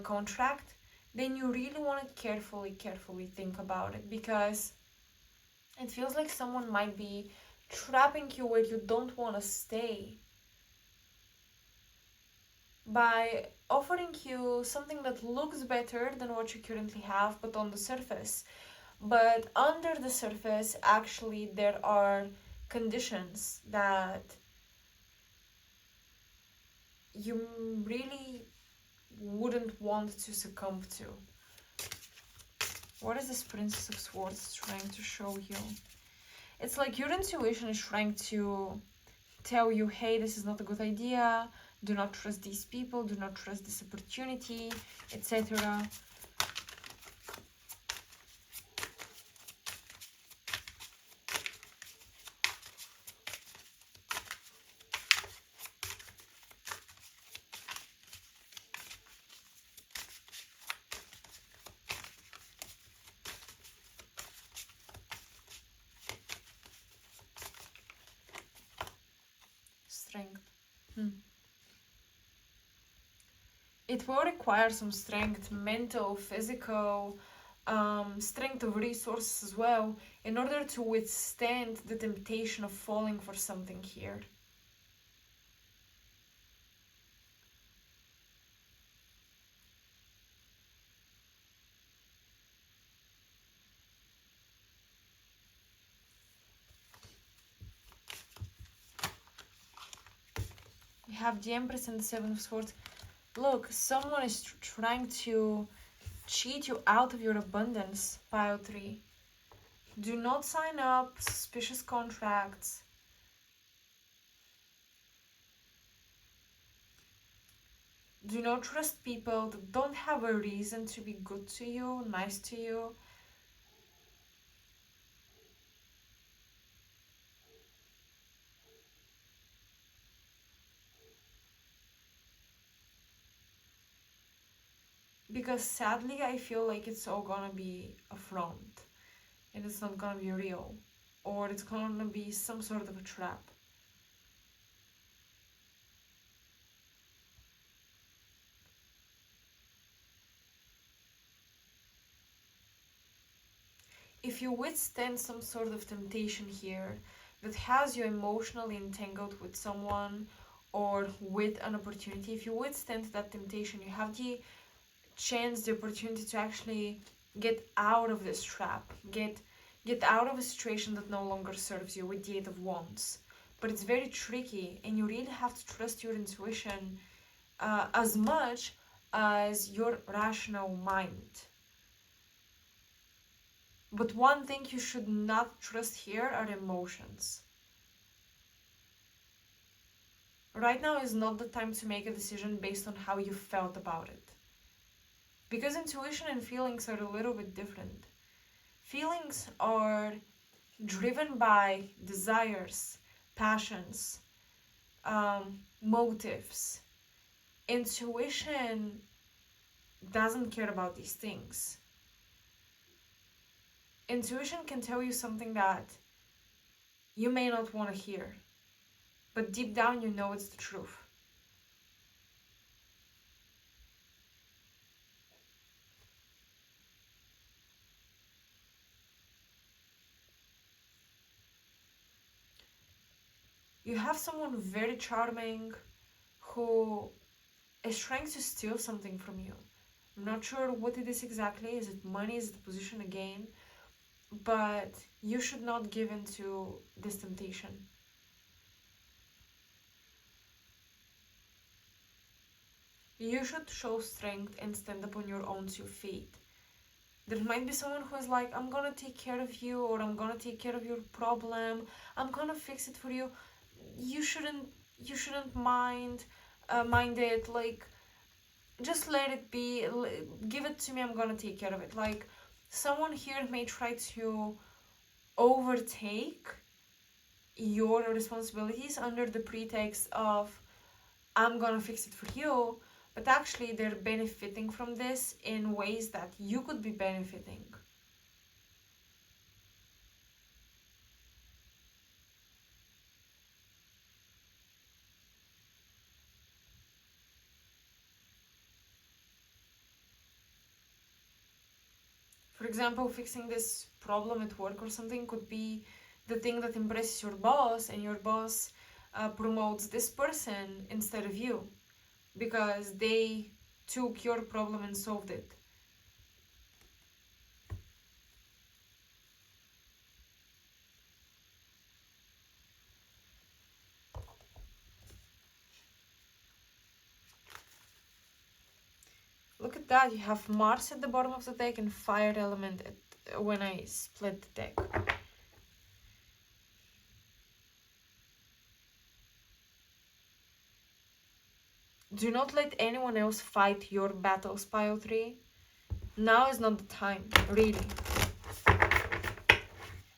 contract, then you really want to carefully think about it because it feels like someone might be trapping you where you don't want to stay. by offering you something that looks better than what you currently have, but on the surface. But under the surface, actually, there are conditions that you really wouldn't want to succumb to. What is this Princess of Swords trying to show you? It's like your intuition is trying to tell you, hey, this is not a good idea, do not trust these people, do not trust this opportunity, etc. Strength. It will require some strength, mental, physical, strength of resources as well, in order to withstand the temptation of falling for something here. We have the Empress and the Seven of Swords. Look, someone is trying to cheat you out of your abundance, pile 3. Do not sign up suspicious contracts. Do not trust people that don't have a reason to be good to you, nice to you. Because sadly, I feel like it's all gonna be a front. And it's not gonna be real. Or it's gonna be some sort of a trap. If you withstand some sort of temptation here that has you emotionally entangled with someone or with an opportunity, if you withstand that temptation, you have the chance, the opportunity to actually get out of this trap, get out of a situation that no longer serves you with the Eight of Wands. But it's very tricky, and you really have to trust your intuition as much as your rational mind. But one thing you should not trust here are emotions. Right now is not the time to make a decision based on how you felt about it. Because intuition and feelings are a little bit different. Feelings are driven by desires, passions, motives. Intuition doesn't care about these things. Intuition can tell you something that you may not want to hear, but deep down you know it's the truth. You have someone very charming who is trying to steal something from you. I'm not sure what it is exactly. Is it money? Is it position again? But you should not give in to this temptation. You should show strength and stand up on your own 2 feet. There might be someone who is like, I'm gonna take care of you, or I'm gonna take care of your problem, I'm gonna fix it for you. You shouldn't mind it. Like, just let it be. Give it to me, I'm gonna take care of it. Like, someone here may try to overtake your responsibilities under the pretext of, I'm gonna fix it for you, but actually they're benefiting from this in ways that you could be benefiting. For example, fixing this problem at work or something could be the thing that impresses your boss, and your boss promotes this person instead of you. because they took your problem and solved it. Look at that, you have Mars at the bottom of the deck and fire element when I split the deck. Do not let anyone else fight your battles, pile 3. Now is not the time, really.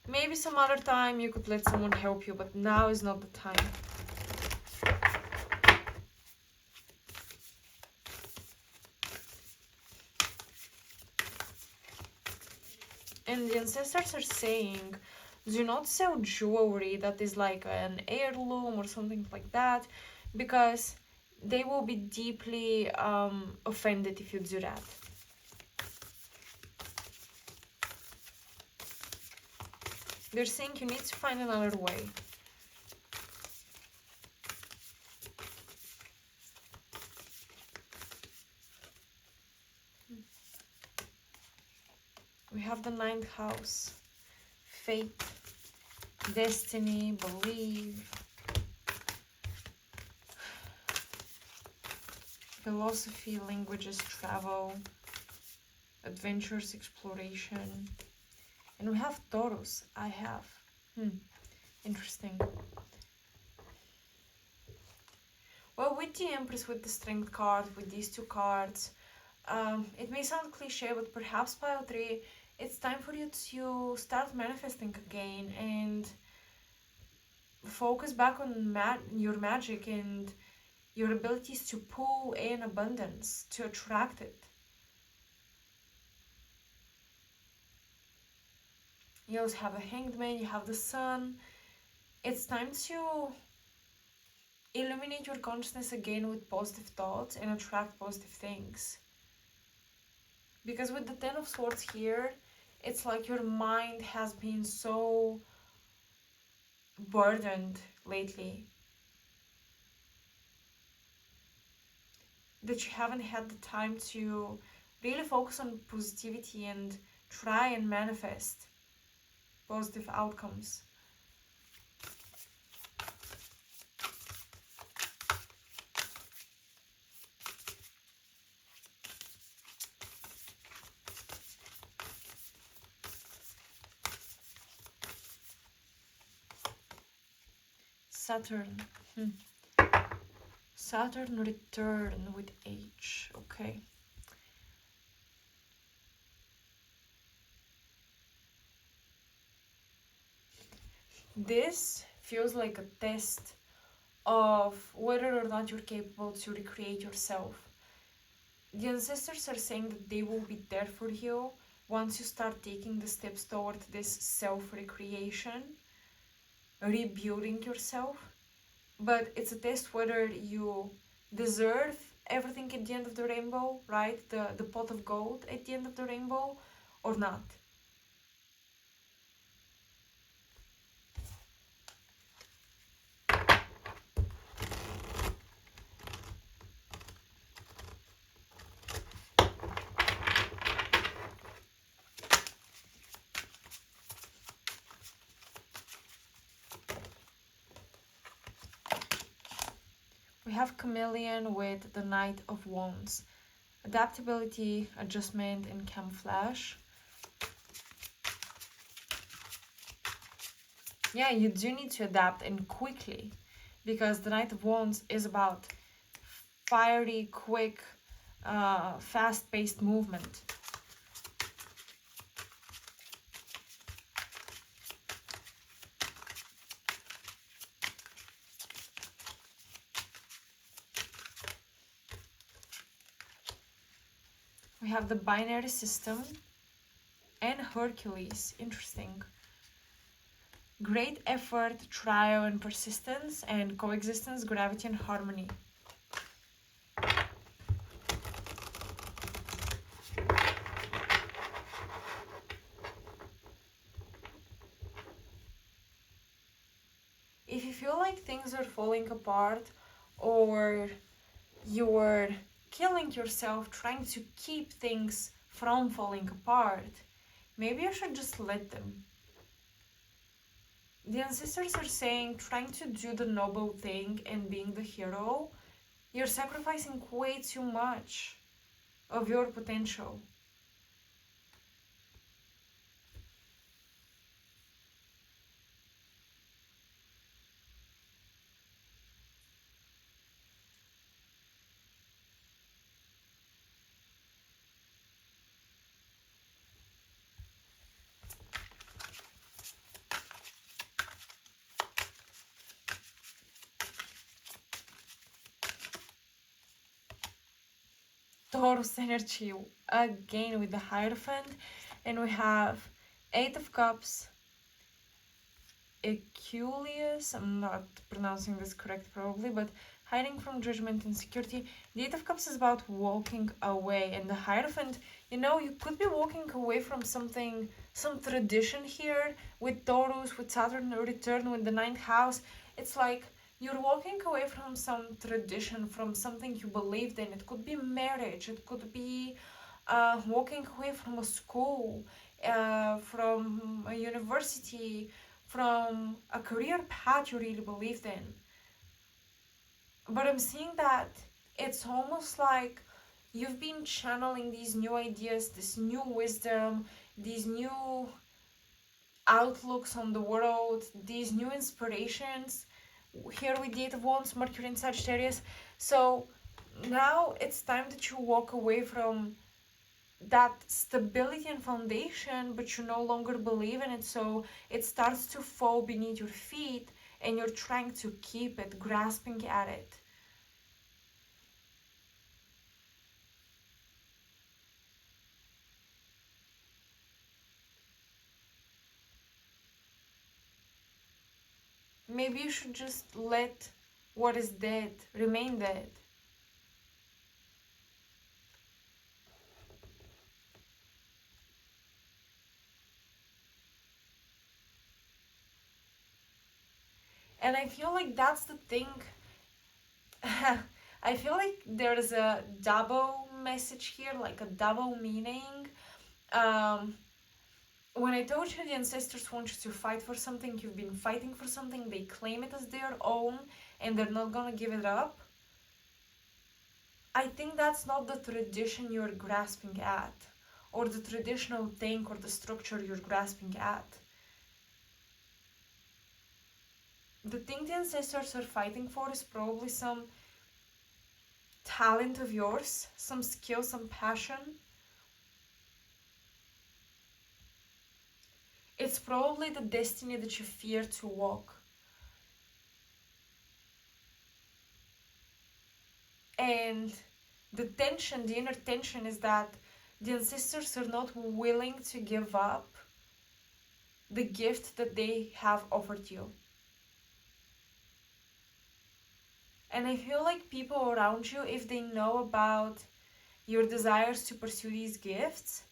Maybe some other time you could let someone help you, but now is not the time. And the ancestors are saying, do not sell jewelry that is like an heirloom or something like that, because they will be deeply offended if you do that. They're saying you need to find another way. We have the 9th house. Fate, destiny, belief, philosophy, languages, travel, adventures, exploration. And we have Taurus. I have. Interesting. Well, with the Empress, with the Strength card, with these two cards, it may sound cliche, but perhaps pile 3, it's time for you to start manifesting again and focus back on your magic and your abilities to pull in abundance, to attract it. You also have the Hanged Man, you have the Sun. It's time to illuminate your consciousness again with positive thoughts and attract positive things. Because with the 10 of Swords here, it's like your mind has been so burdened lately that you haven't had the time to really focus on positivity and try and manifest positive outcomes. Saturn. Saturn return with H. Okay. This feels like a test of whether or not you're capable to recreate yourself. The ancestors are saying that they will be there for you once you start taking the steps toward this self-recreation, rebuilding yourself. But it's a test whether you deserve everything at the end of the rainbow, right? The pot of gold at the end of the rainbow, or not. We have Chameleon with the Knight of Wands. Adaptability, adjustment, and camouflage. Yeah, you do need to adapt, and quickly, because the Knight of Wands is about fiery, quick, fast-paced movement. We have the binary system and Hercules. Interesting. Great effort, trial and persistence, and coexistence, gravity and harmony. If you feel like things are falling apart or you're killing yourself trying to keep things from falling apart, maybe you should just let them. The ancestors are saying trying to do the noble thing and being the hero, you're sacrificing way too much of your potential. Taurus energy again with the Hierophant, and we have Eight of Cups, Eculius, I'm not pronouncing this correct probably, but hiding from judgment and security. The Eight of Cups is about walking away, and the Hierophant, you could be walking away from something, some tradition here with Taurus, with Saturn return, with the ninth house. It's like you're walking away from some tradition, from something you believed in. It could be marriage, it could be walking away from a school, from a university, from a career path you really believed in. But I'm seeing that it's almost like you've been channeling these new ideas, this new wisdom, these new outlooks on the world, these new inspirations. Here with the Eight of Wands, Mercury in Sagittarius. So now it's time that you walk away from that stability and foundation, but you no longer believe in it, so it starts to fall beneath your feet and you're trying to keep it, grasping at it. Maybe you should just let what is dead remain dead. And I feel like that's the thing. I feel like there's a double message here, like a double meaning. Um, when I told you the ancestors want you to fight for something, you've been fighting for something, they claim it as their own, and they're not gonna give it up. I think that's not the tradition you're grasping at, or the traditional thing or the structure you're grasping at. The thing the ancestors are fighting for is probably some talent of yours, some skill, some passion. It's probably the destiny that you fear to walk. And the tension, the inner tension, is that the ancestors are not willing to give up the gift that they have offered you. And I feel like people around you, if they know about your desires to pursue these gifts,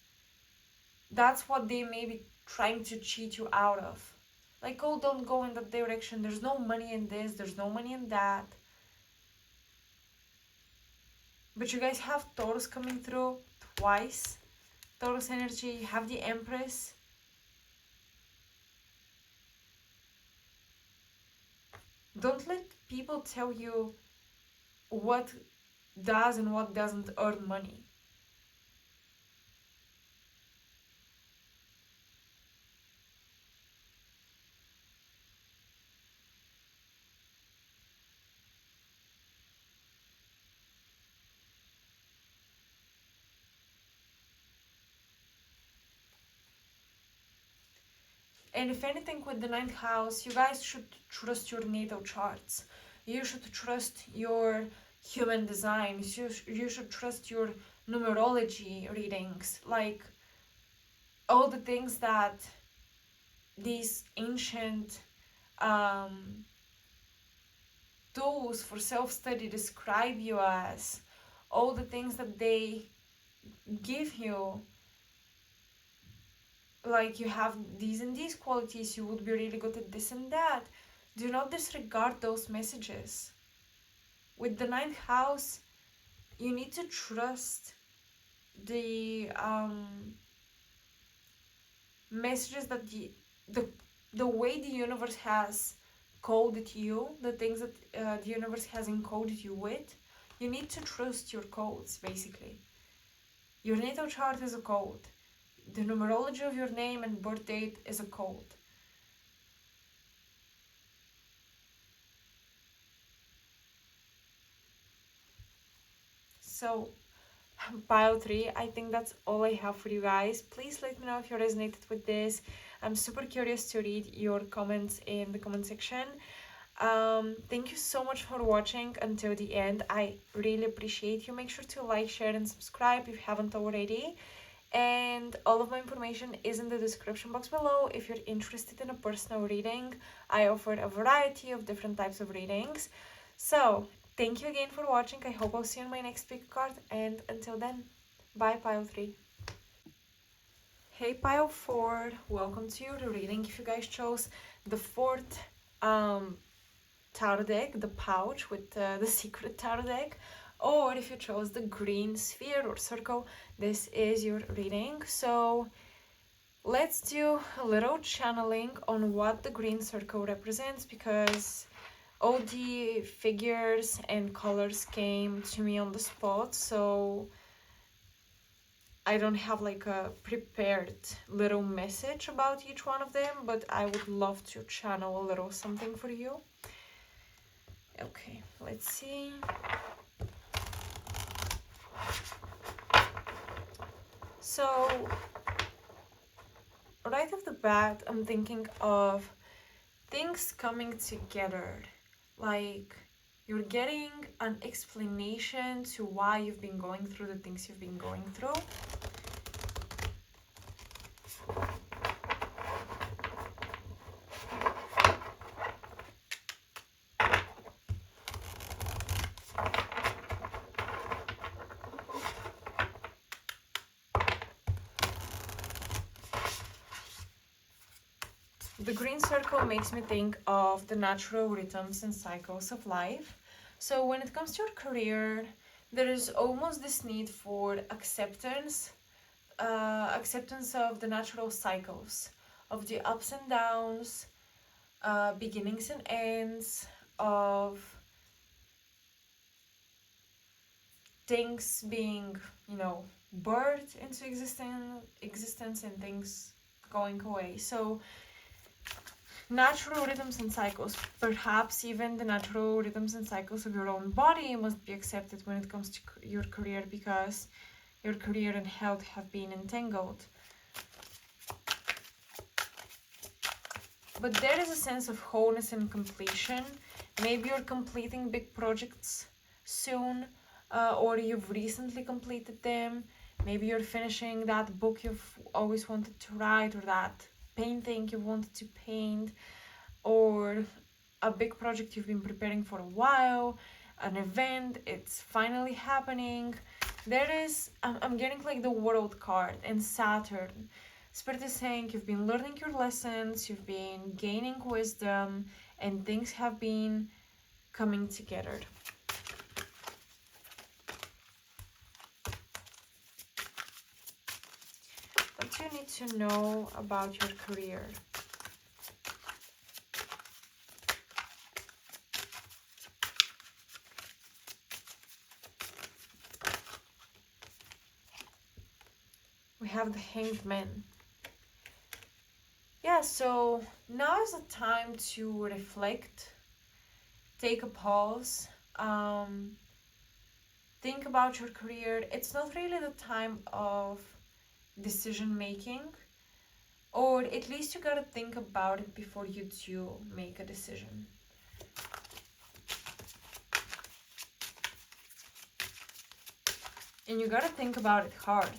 that's what they may be trying to cheat you out of. Like, oh, don't go in that direction. There's no money in this, there's no money in that. But you guys have Taurus coming through twice. Taurus energy, you have the Empress. Don't let people tell you what does and what doesn't earn money. And if anything, with the ninth house, you guys should trust your natal charts. You should trust your human design. You should trust your numerology readings. Like, all the things that these ancient um, tools for self-study describe you as, all the things that they give you, like you have these and these qualities, you would be really good at this and that. Do not disregard those messages. With the ninth house, you need to trust the messages that the the way the universe has coded you, the things that the universe has encoded you with. You need to trust your codes, basically. Your natal chart is a code. The numerology of your name and birth date is a code. So, pile 3, I think that's all I have for you guys. Please let me know if you resonated with this. I'm super curious to read your comments in the comment section. Thank you so much for watching until the end. I really appreciate you. Make sure to like, share, and subscribe if you haven't already. And all of my information is in the description box below. If you're interested in a personal reading, I offer a variety of different types of readings. So thank you again for watching. I hope I'll see you in my next pick card. And until then, bye, pile 3. Hey, pile 4. Welcome to your reading. If you guys chose the 4th tarot deck, the pouch with the secret tarot deck, or if you chose the green sphere or circle, this is your reading. So let's do a little channeling on what the green circle represents, because all the figures and colors came to me on the spot, so I don't have like a prepared little message about each one of them, but I would love to channel a little something for you. Okay, let's see. So, right off the bat, I'm thinking of things coming together. Like, you're getting an explanation to why you've been going through the things you've been going through. The green circle makes me think of the natural rhythms and cycles of life. So when it comes to your career, there is almost this need for acceptance, acceptance of the natural cycles, of the ups and downs, beginnings and ends, of things being, birthed into existence and things going away. So natural rhythms and cycles, perhaps even the natural rhythms and cycles of your own body must be accepted when it comes to your career, because your career and health have been entangled. But there is a sense of wholeness and completion. Maybe you're completing big projects soon, or you've recently completed them. Maybe you're finishing that book you've always wanted to write, or that painting you wanted to paint, or a big project you've been preparing for a while, an event, it's finally happening. I'm getting like the World card and Saturn. Spirit is saying you've been learning your lessons, you've been gaining wisdom, and things have been coming together. What do you need to know about your career? We have the Hanged Man. Yeah, so now is the time to reflect, take a pause, think about your career. It's not really the time of decision making, or at least you gotta think about it before you do make a decision. And you gotta think about it hard.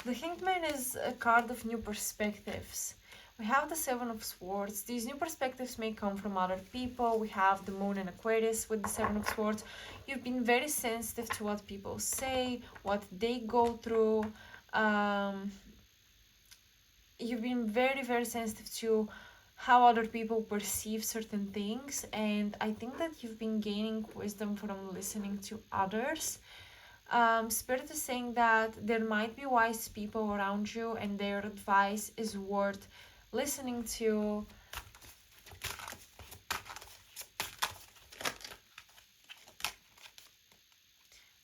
The Hanged Man is a card of new perspectives. We have the Seven of Swords. These new perspectives may come from other people. We have the Moon and Aquarius with the Seven of Swords. You've been very sensitive to what people say, what they go through. You've been very, very sensitive to how other people perceive certain things. And I think that you've been gaining wisdom from listening to others. Spirit is saying that there might be wise people around you and their advice is worth listening to.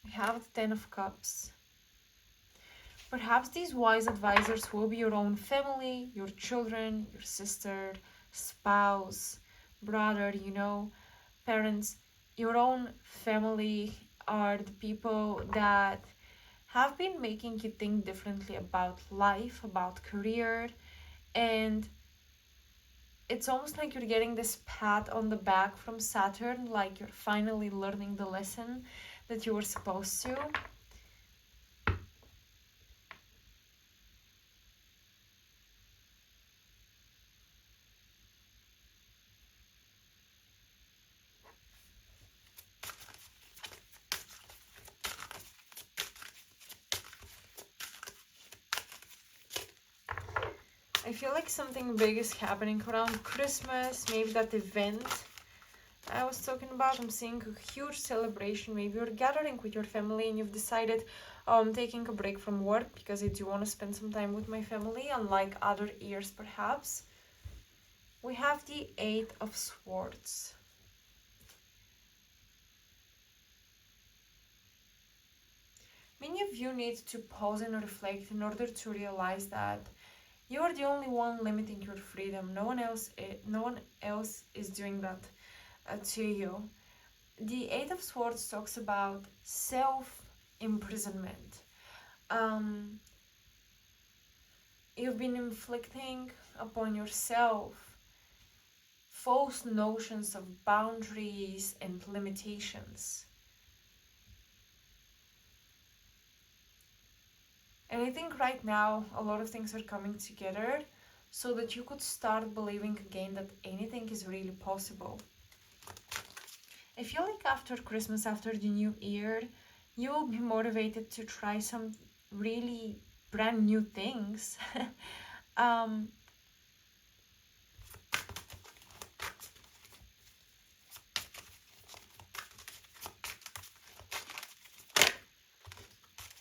We have the Ten of Cups. Perhaps these wise advisors will be your own family, your children, your sister, spouse, brother, parents. Your own family are the people that have been making you think differently about life, about career, and it's almost like you're getting this pat on the back from Saturn, like you're finally learning the lesson that you were supposed to. I feel like something big is happening around Christmas, maybe that event I was talking about. I'm seeing a huge celebration. Maybe you're gathering with your family and you've decided taking a break from work because I do want to spend some time with my family, unlike other years perhaps. We have the Eight of Swords. Many of you need to pause and reflect in order to realize that you are the only one limiting your freedom. No one else is doing that to you. The Eight of Swords talks about self-imprisonment. You've been inflicting upon yourself false notions of boundaries and limitations. And I think right now a lot of things are coming together so that you could start believing again that anything is really possible. I feel like after Christmas, after the new year, you will be motivated to try some really brand new things. um,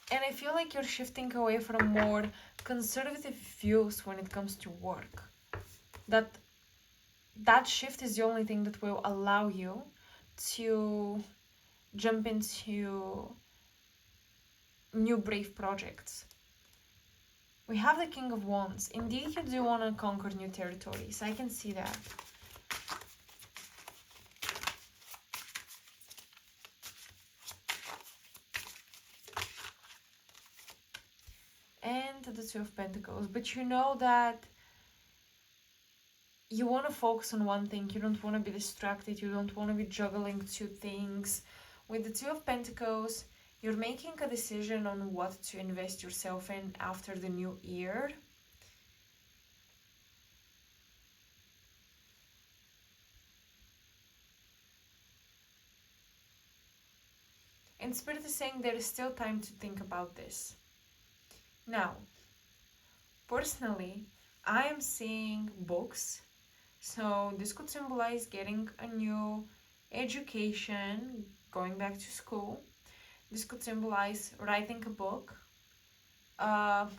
and I feel like you're shifting away from more conservative views when it comes to work. That shift is the only thing that will allow you to jump into new brave projects. We have the King of Wands. Indeed, you do want to conquer new territories. I can see that. And the Two of Pentacles. But you know that you want to focus on one thing. You don't want to be distracted. You don't want to be juggling two things. With the Two of Pentacles, you're making a decision on what to invest yourself in after the new year. And Spirit is saying there is still time to think about this. Now, personally, I am seeing books. So this could symbolize getting a new education, going back to school. This could symbolize writing a book,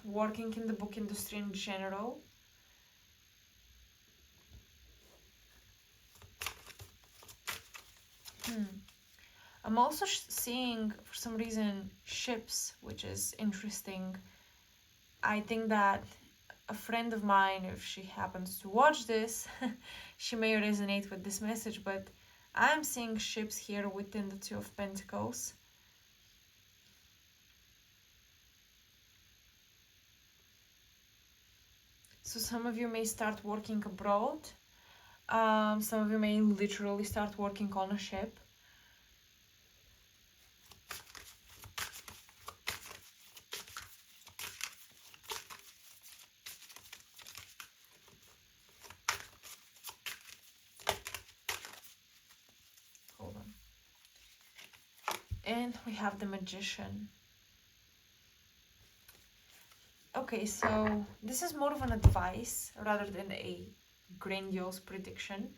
working in the book industry in general. I'm also seeing, for some reason, ships, which is interesting. I think that a friend of mine, if she happens to watch this, she may resonate with this message, but I'm seeing ships here within the Two of Pentacles. So some of you may start working abroad. Some of you may literally start working on a ship. Hold on. And we have the Magician. Okay, so this is more of an advice rather than a grandiose prediction.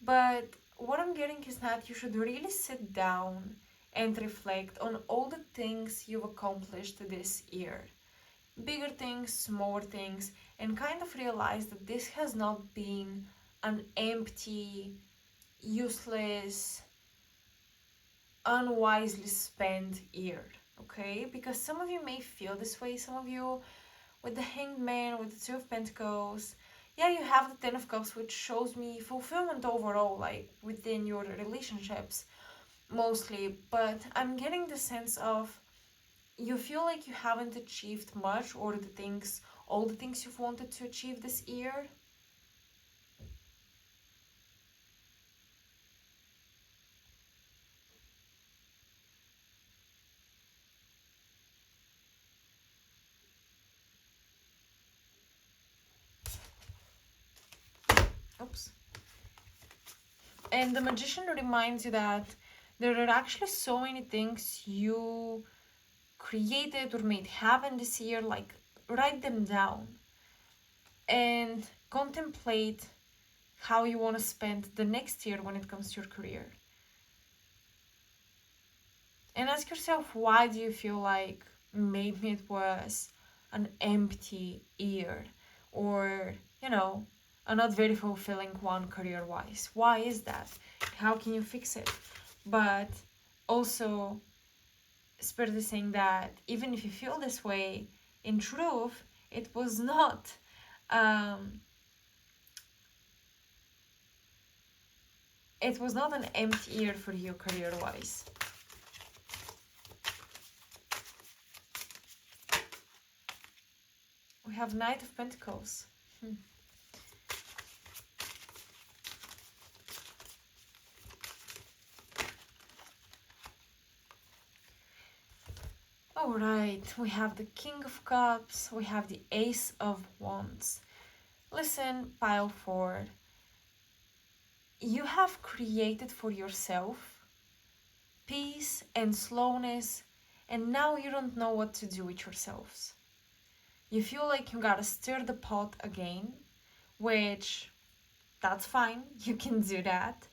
But what I'm getting is that you should really sit down and reflect on all the things you've accomplished this year. Bigger things, smaller things, and kind of realize that this has not been an empty, useless, unwisely spent year, okay? Because some of you may feel this way, some of you with the Hanged Man, with the Two of Pentacles, yeah, you have the Ten of Cups, which shows me fulfillment overall, like within your relationships mostly, but I'm getting the sense of you feel like you haven't achieved much, or the things, all the things you've wanted to achieve this year. Oops. And the Magician reminds you that there are actually so many things you created or made happen this year. Like, write them down and contemplate how you want to spend the next year when it comes to your career. And ask yourself, why do you feel like maybe it was an empty year, or, you know, a not very fulfilling one career-wise? Why is that? How can you fix it? But also, Spirit is saying that even if you feel this way, in truth, it was not an empty year for you career-wise. We have Knight of Pentacles. Alright, we have the King of Cups, we have the Ace of Wands. Listen, pile forward. You have created for yourself peace and slowness, and now you don't know what to do with yourselves. You feel like you gotta stir the pot again, which, that's fine, you can do that.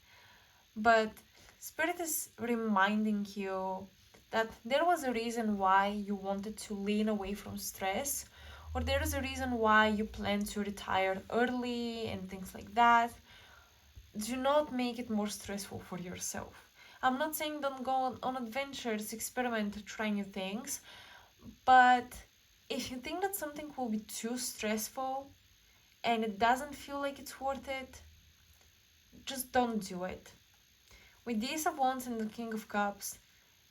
But Spirit is reminding you that there was a reason why you wanted to lean away from stress, or there is a reason why you plan to retire early and things like that. Do not make it more stressful for yourself. I'm not saying don't go on adventures, experiment, try new things, but if you think that something will be too stressful and it doesn't feel like it's worth it, just don't do it. With the Ace of Wands and the King of Cups,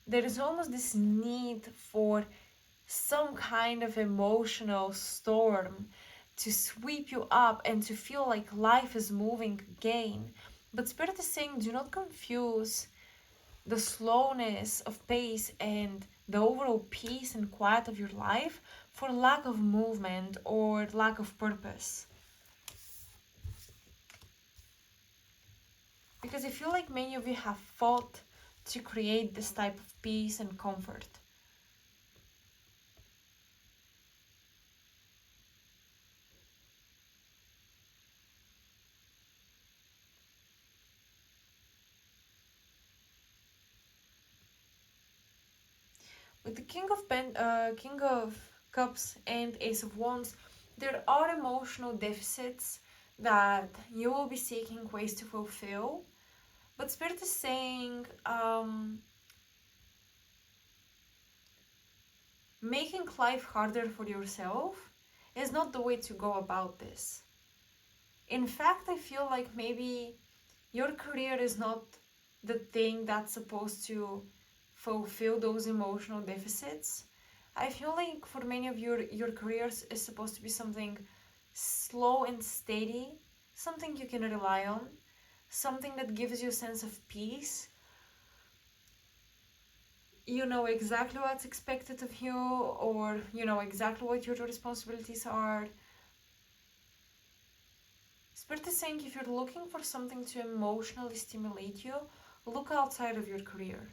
there is almost this need for some kind of emotional storm to sweep you up and to feel like life is moving again. But Spirit is saying, do not confuse the slowness of pace and the overall peace and quiet of your life for lack of movement or lack of purpose. Because I feel like many of you have fought to create this type of peace and comfort. With the King of Cups and Ace of Wands, there are emotional deficits that you will be seeking ways to fulfill. But Spirit is saying, making life harder for yourself is not the way to go about this. In fact, I feel like maybe your career is not the thing that's supposed to fulfill those emotional deficits. I feel like for many of your careers is supposed to be something slow and steady, something you can rely on, something that gives you a sense of peace. You know exactly what's expected of you, or you know exactly what your responsibilities are. Spirit is saying, if you're looking for something to emotionally stimulate you, look outside of your career.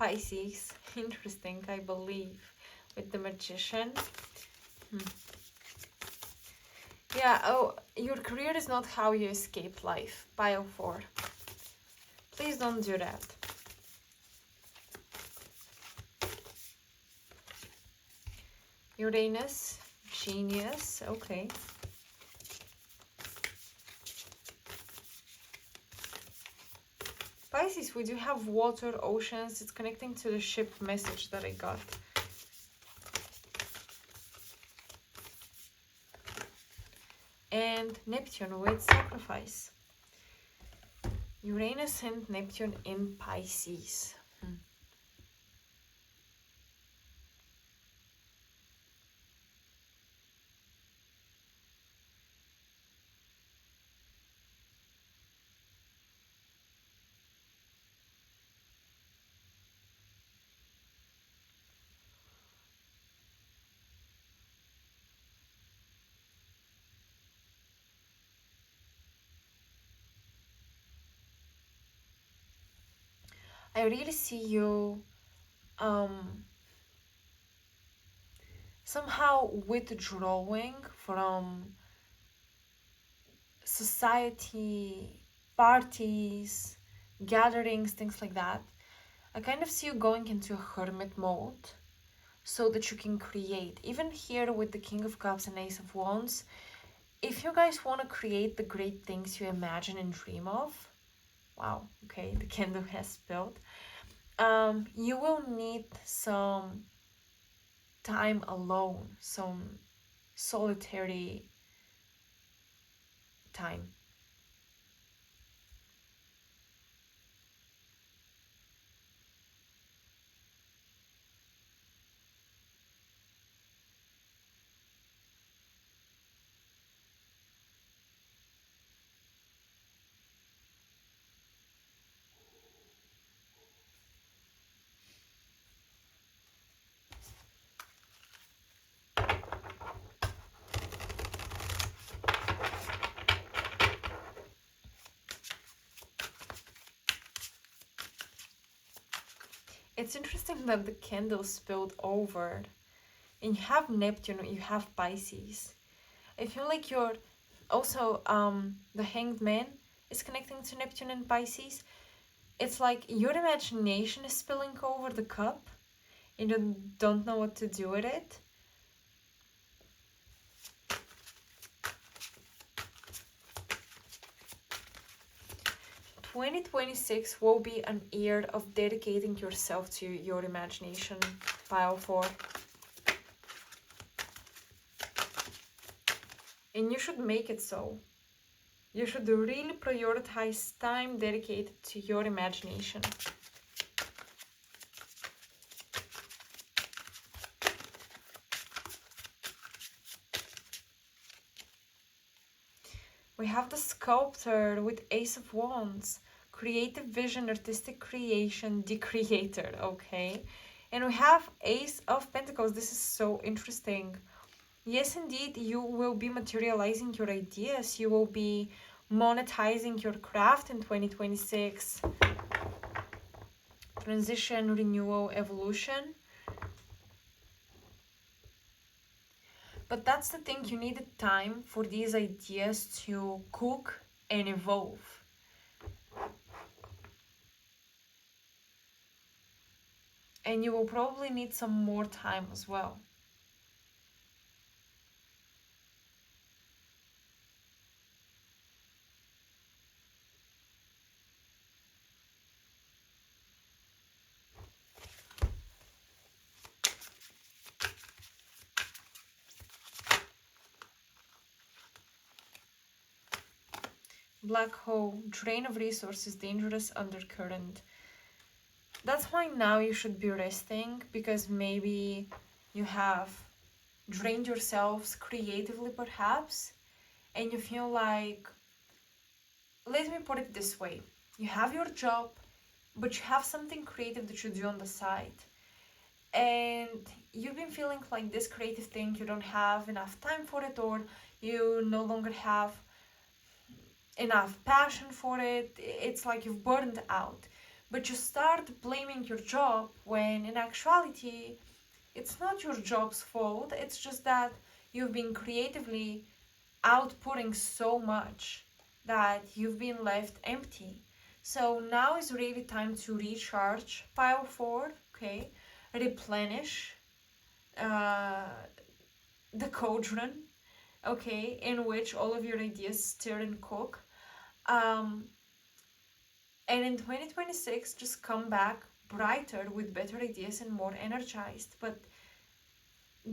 Pisces. Interesting, I believe, with the Magician. Yeah, oh, your career is not how you escape life. Pile 4. Please don't do that. Uranus, genius, okay. Pisces, we do have water, oceans. It's connecting to the ship message that I got. And Neptune with sacrifice. Uranus and Neptune in Pisces. I really see you somehow withdrawing from society, parties, gatherings, things like that. I kind of see you going into a hermit mode so that you can create. Even here with the King of Cups and Ace of Wands, if you guys want to create the great things you imagine and dream of, wow, okay, the candle has spilled. You will need some time alone, some solitary time. It's interesting that the candle spilled over. And you have Neptune, you have Pisces. I feel like you're also the Hanged Man is connecting to Neptune and Pisces. It's like your imagination is spilling over the cup and you don't know what to do with it. "2026 will be an year of dedicating yourself to your imagination." Pile 4. And you should make it so. You should really prioritize time dedicated to your imagination. We have the Sculptor with Ace of Wands. Creative vision, artistic creation, the creator, okay? And we have Ace of Pentacles. This is so interesting. Yes, indeed, you will be materializing your ideas. You will be monetizing your craft in 2026. Transition, renewal, evolution. But that's the thing, you needed time for these ideas to cook and evolve. And you will probably need some more time as well. Black hole, drain of resources, dangerous undercurrent. That's why now you should be resting, because maybe you have drained yourselves creatively perhaps, and you feel like, let me put it this way, you have your job, but you have something creative that you do on the side. And you've been feeling like this creative thing, you don't have enough time for it, or you no longer have enough passion for it. It's like you've burned out. but you start blaming your job when in actuality it's not your job's fault. It's just that you've been creatively outputting so much that you've been left empty. So now is really time to recharge, pile forward, okay, replenish uh, the cauldron, okay, in which all of your ideas stir and cook. Um, and in 2026, just come back brighter with better ideas and more energized. But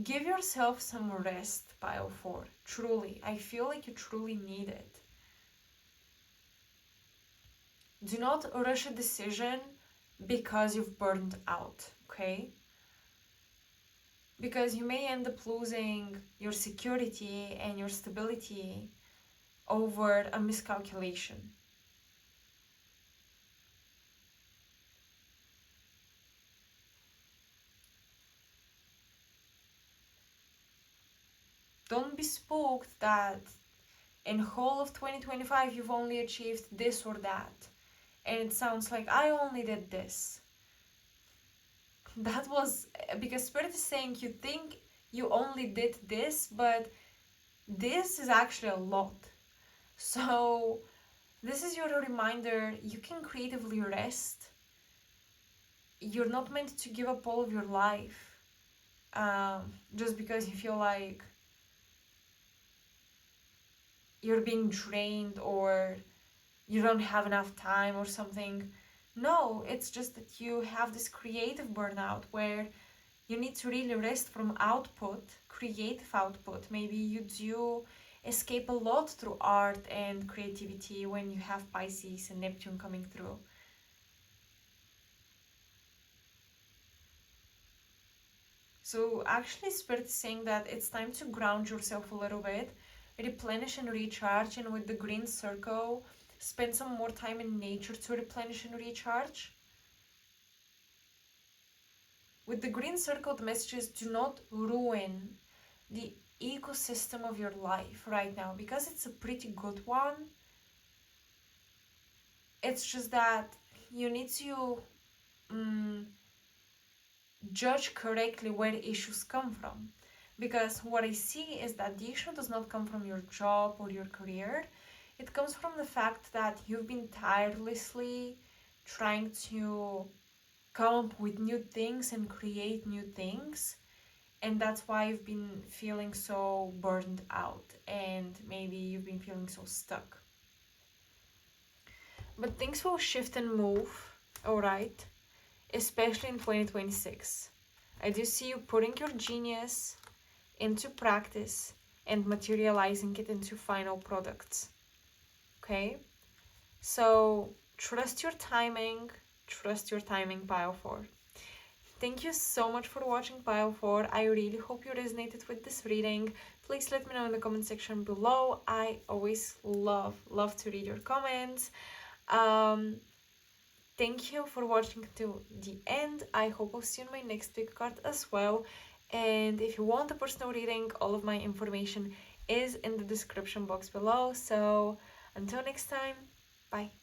give yourself some rest, pile 4. Truly, I feel like you truly need it. Do not rush a decision because you've burned out, okay? Because you may end up losing your security and your stability over a miscalculation. Don't be spooked that in whole of 2025 you've only achieved this or that. And it sounds like I only did this. That was because Spirit is saying you think you only did this, but this is actually a lot. So this is your reminder you can creatively rest. You're not meant to give up all of your life just because you feel like you're being drained or you don't have enough time or something. No, it's just that you have this creative burnout where you need to really rest from output, creative output. Maybe you do escape a lot through art and creativity when you have Pisces and Neptune coming through. So actually Spirit is saying that it's time to ground yourself a little bit, replenish and recharge, and with the green circle, spend some more time in nature to replenish and recharge. With the green circle, the message is do not ruin the ecosystem of your life right now because it's a pretty good one. It's just that you need to judge correctly where issues come from. Because what I see is that the issue does not come from your job or your career. It comes from the fact that you've been tirelessly trying to come up with new things and create new things. And that's why you've been feeling so burned out and maybe you've been feeling so stuck. But things will shift and move, alright? Especially in 2026. I do see you putting your genius into practice and materializing it into final products. Okay? So trust your timing, pile 4. Thank you so much for watching pile 4. I really hope you resonated with this reading. Please let me know in the comment section below. I always love to read your comments. Thank you for watching to the end. I hope I'll see you in my next pick card as well. And if you want a personal reading, all of my information is in the description box below. So until next time, bye.